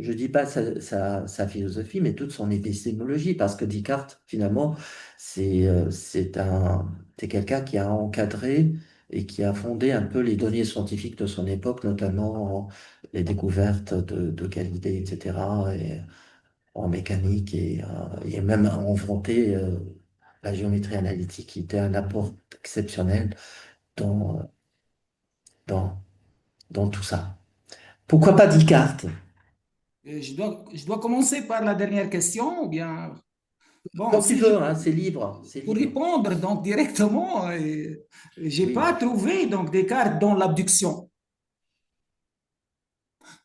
je dis pas sa philosophie, mais toute son épistémologie, parce que Descartes, finalement, c'est quelqu'un qui a encadré et qui a fondé un peu les données scientifiques de son époque, notamment les découvertes de Galilée, etc., et en mécanique, et même inventé la géométrie analytique, qui était un apport exceptionnel dans, dans, dans tout ça. Pourquoi pas Descartes? Je dois commencer par la dernière question ou bien... Bon, Quand tu si je, veux, hein, c'est libre, c'est pour libre. répondre donc directement, j'ai pas Oui, trouvé donc des cartes dans l'abduction.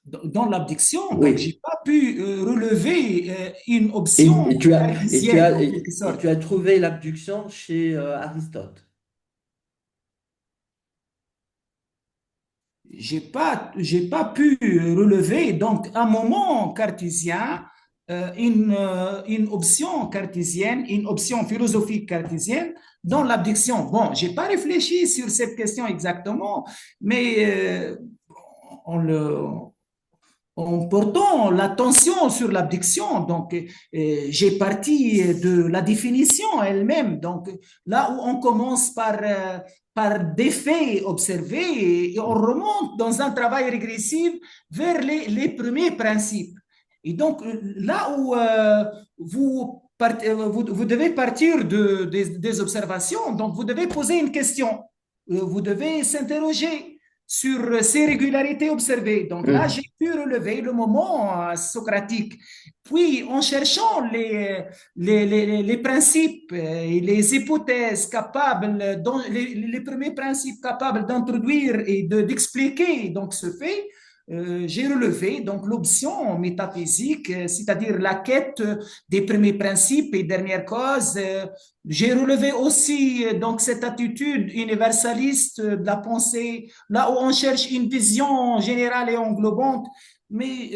Dans l'abduction, donc j'ai oui. pas pu relever une option cartésienne en quelque Et sorte. tu as trouvé l'abduction chez Aristote. J'ai pas pu relever donc un moment cartésien, une option cartésienne, une option philosophique cartésienne dans l'abduction. Bon, j'ai pas réfléchi sur cette question exactement, mais on le, en portant l'attention sur l'abduction. Donc, j'ai parti de la définition elle-même. Donc, là où on commence par des faits observés et on remonte dans un travail régressif vers les premiers principes. Et donc, là où vous devez partir des observations, donc vous devez poser une question. Vous devez s'interroger sur ces régularités observées. Donc là, j'ai Hmm. pu relever le moment socratique. Puis, en cherchant les principes et les hypothèses capables, les premiers principes capables d'introduire et d'expliquer donc ce fait, j'ai relevé donc l'option métaphysique, c'est-à-dire la quête des premiers principes et dernières causes. J'ai relevé aussi donc cette attitude universaliste de la pensée, là où on cherche une vision générale et englobante. Mais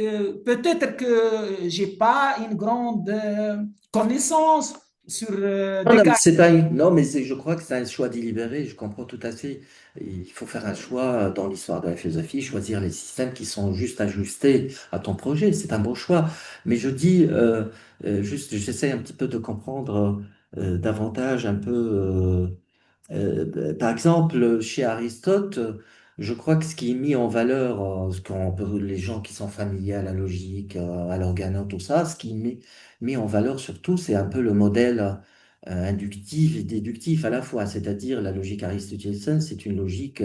peut-être que j'ai pas une grande connaissance sur Non, non, mais Descartes. c'est pas, non, mais je crois que c'est un choix délibéré, je comprends tout à fait. Il faut faire un choix dans l'histoire de la philosophie, choisir les systèmes qui sont juste ajustés à ton projet, c'est un bon choix. Mais je dis, juste, j'essaie un petit peu de comprendre davantage un peu. Par exemple, chez Aristote, je crois que ce qui est mis en valeur, les gens qui sont familiers à la logique, à l'organon, tout ça, ce qui est mis en valeur surtout, c'est un peu le modèle inductif et déductif à la fois. C'est-à-dire la logique aristotélicienne, c'est une logique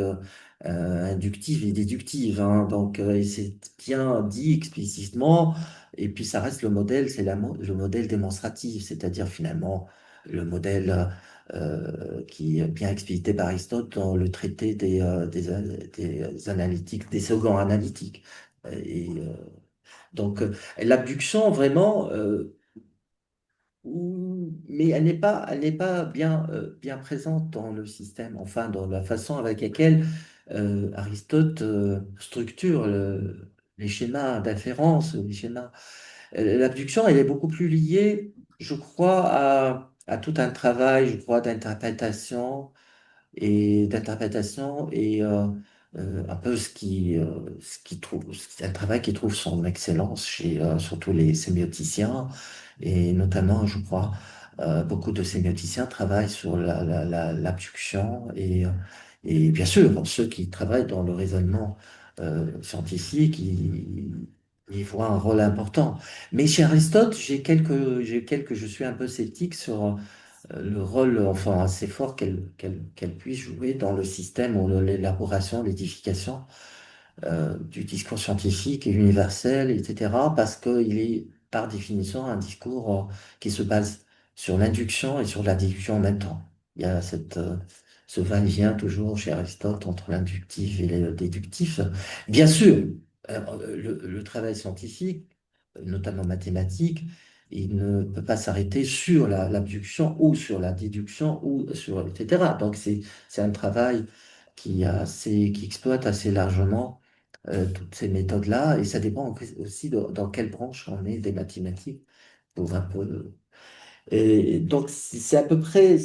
inductive et déductive, hein. Donc, et c'est bien dit explicitement. Et puis, ça reste le modèle, c'est le modèle démonstratif, c'est-à-dire finalement le modèle qui est bien explicité par Aristote dans le traité des analytiques, des seconds analytiques. Et donc, l'abduction, vraiment, mais elle n'est pas bien, bien présente dans le système, enfin, dans la façon avec laquelle Aristote structure les schémas d'inférence, les schémas. L'abduction, elle est beaucoup plus liée, je crois, à tout un travail, je crois, d'interprétation et un peu ce qui trouve, c'est un travail qui trouve son excellence chez surtout les sémioticiens et notamment, je crois, beaucoup de sémioticiens travaillent sur l'abduction et bien sûr, ceux qui travaillent dans le raisonnement scientifique, ils voient un rôle important. Mais chez Aristote, je suis un peu sceptique sur le rôle enfin assez fort qu'elle puisse jouer dans le système ou l'élaboration, l'édification du discours scientifique et universel, etc. Parce qu'il est par définition un discours qui se base sur l'induction et sur la déduction en même temps. Il y a ce va-et-vient toujours chez Aristote entre l'inductif et le déductif. Bien sûr, le travail scientifique, notamment mathématique, il ne peut pas s'arrêter sur l'abduction ou sur la déduction ou sur, etc. Donc c'est un travail qui exploite assez largement toutes ces méthodes-là, et ça dépend aussi dans quelle branche on est des mathématiques, pour un peu. Et donc, c'est à peu près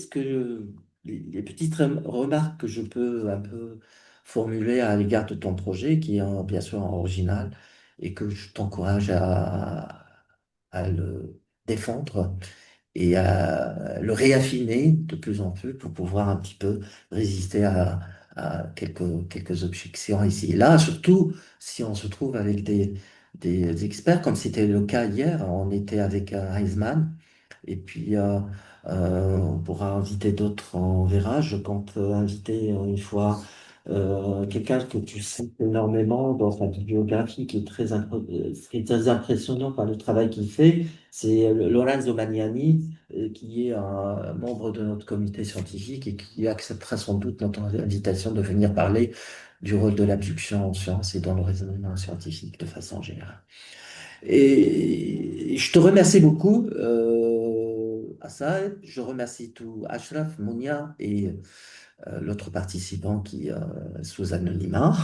les petites remarques que je peux un peu formuler à l'égard de ton projet, qui est bien sûr original, et que je t'encourage à le défendre et à le réaffiner de plus en plus pour pouvoir un petit peu résister à quelques objections ici et là, surtout si on se trouve avec des experts, comme c'était le cas hier, on était avec Heisman, et puis on pourra inviter d'autres, on verra, je compte inviter une fois. quelqu'un que tu cites énormément dans sa biographie, qui est très impressionnant par le travail qu'il fait, c'est Lorenzo Magnani, qui est un membre de notre comité scientifique et qui acceptera sans doute notre invitation de venir parler du rôle de l'abduction en sciences et dans le raisonnement scientifique de façon générale. Et je te remercie beaucoup, Assaad. Je remercie tout Ashraf, Mounia et l'autre participant qui sous anonymat.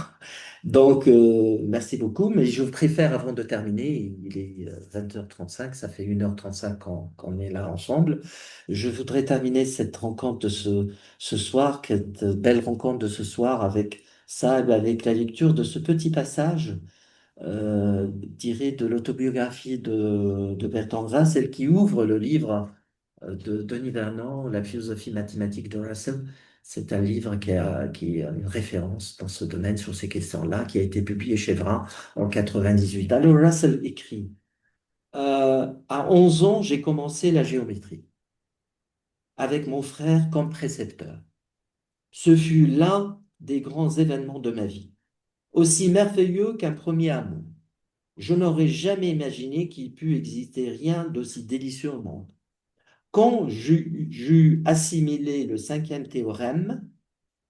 Donc, merci beaucoup, mais je préfère, avant de terminer, il est 20h35, ça fait 1h35 qu'on est là ensemble, je voudrais terminer cette rencontre de ce soir, cette belle rencontre de ce soir avec Saad, avec la lecture de ce petit passage tiré de l'autobiographie de Bertrand Russell, celle qui ouvre le livre de Denis Vernon, La philosophie mathématique de Russell. C'est un livre qui est une référence dans ce domaine sur ces questions-là, qui a été publié chez Vrin en 98. Alors Russell écrit, à 11 ans, j'ai commencé la géométrie avec mon frère comme précepteur. Ce fut l'un des grands événements de ma vie, aussi merveilleux qu'un premier amour. Je n'aurais jamais imaginé qu'il pût exister rien d'aussi délicieux au monde. Quand j'eus assimilé le cinquième théorème,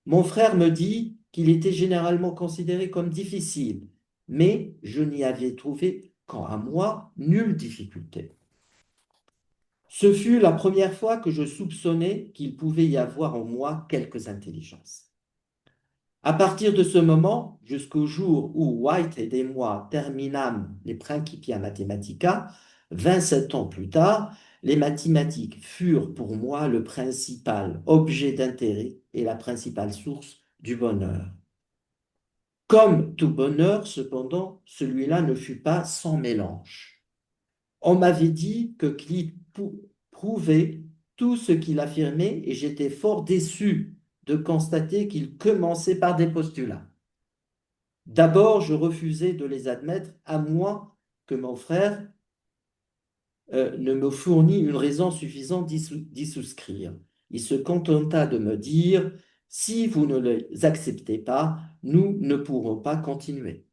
mon frère me dit qu'il était généralement considéré comme difficile, mais je n'y avais trouvé, quant à moi, nulle difficulté. Ce fut la première fois que je soupçonnais qu'il pouvait y avoir en moi quelques intelligences. À partir de ce moment, jusqu'au jour où Whitehead et moi terminâmes les Principia Mathematica, 27 ans plus tard, les mathématiques furent pour moi le principal objet d'intérêt et la principale source du bonheur. Comme tout bonheur, cependant, celui-là ne fut pas sans mélange. On m'avait dit que Clip prouvait tout ce qu'il affirmait et j'étais fort déçu de constater qu'il commençait par des postulats. D'abord, je refusais de les admettre, à moins que mon frère ne me fournît une raison suffisante d'y souscrire. Il se contenta de me dire, si vous ne les acceptez pas, nous ne pourrons pas continuer.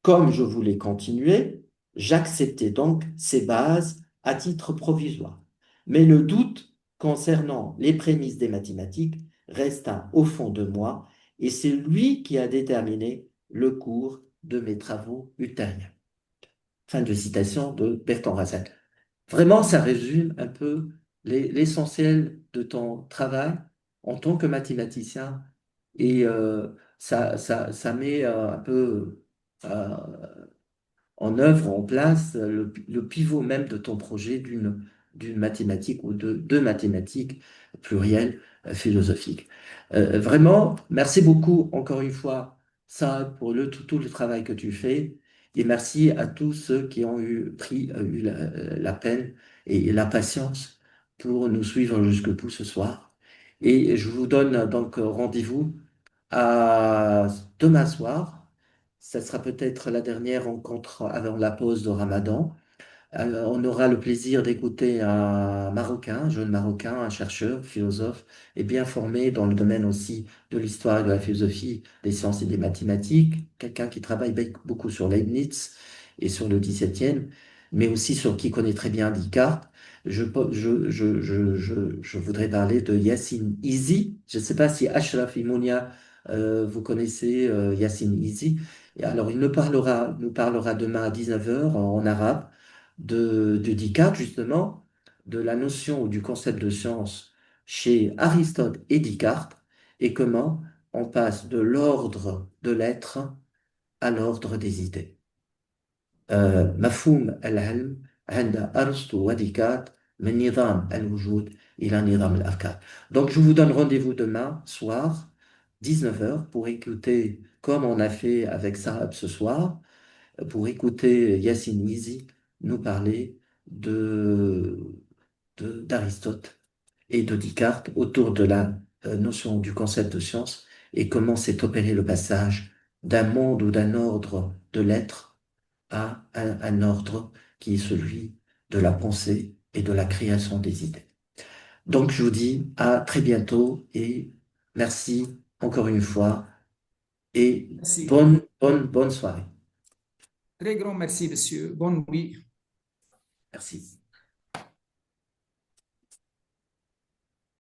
Comme je voulais continuer, j'acceptais donc ces bases à titre provisoire. Mais le doute concernant les prémices des mathématiques resta au fond de moi et c'est lui qui a déterminé le cours de mes travaux ultérieurs. Fin de citation de Bertrand Russell. Vraiment, ça résume un peu l'essentiel de ton travail en tant que mathématicien et ça met un peu euh, en œuvre, en place le pivot même de ton projet d'une mathématique ou de deux mathématiques plurielles philosophiques. Vraiment, merci beaucoup encore une fois, ça, pour tout le travail que tu fais. Et merci à tous ceux qui ont eu la peine et la patience pour nous suivre jusque bout ce soir. Et je vous donne donc rendez-vous à demain soir. Ça sera peut-être la dernière rencontre avant la pause de Ramadan. On aura le plaisir d'écouter un Marocain, un jeune Marocain, un chercheur, philosophe, et bien formé dans le domaine aussi de l'histoire et de la philosophie, des sciences et des mathématiques, quelqu'un qui travaille beaucoup sur Leibniz et sur le 17e, mais aussi qui connaît très bien Descartes. Je voudrais parler de Yassine Izi. Je ne sais pas si Ashraf Imounia, vous connaissez Yassine Izi. Et alors, nous parlera demain à 19 heures en arabe de Descartes, justement, de la notion ou du concept de science chez Aristote et Descartes, et comment on passe de l'ordre de l'être à l'ordre des idées. مفهوم العلم عند أرسطو وديكارت من نظام الوجود إلى نظام الأفكار. Donc je vous donne rendez-vous demain soir, 19 heures, pour écouter, comme on a fait avec Sarab ce soir, pour écouter Yassine Izi nous parler d'Aristote et de Descartes autour de la notion du concept de science et comment s'est opéré le passage d'un monde ou d'un ordre de l'être à un ordre qui est celui de la pensée et de la création des idées. Donc je vous dis à très bientôt et merci encore une fois et Merci. bonne soirée. Très grand merci, monsieur. Bonne nuit. Merci.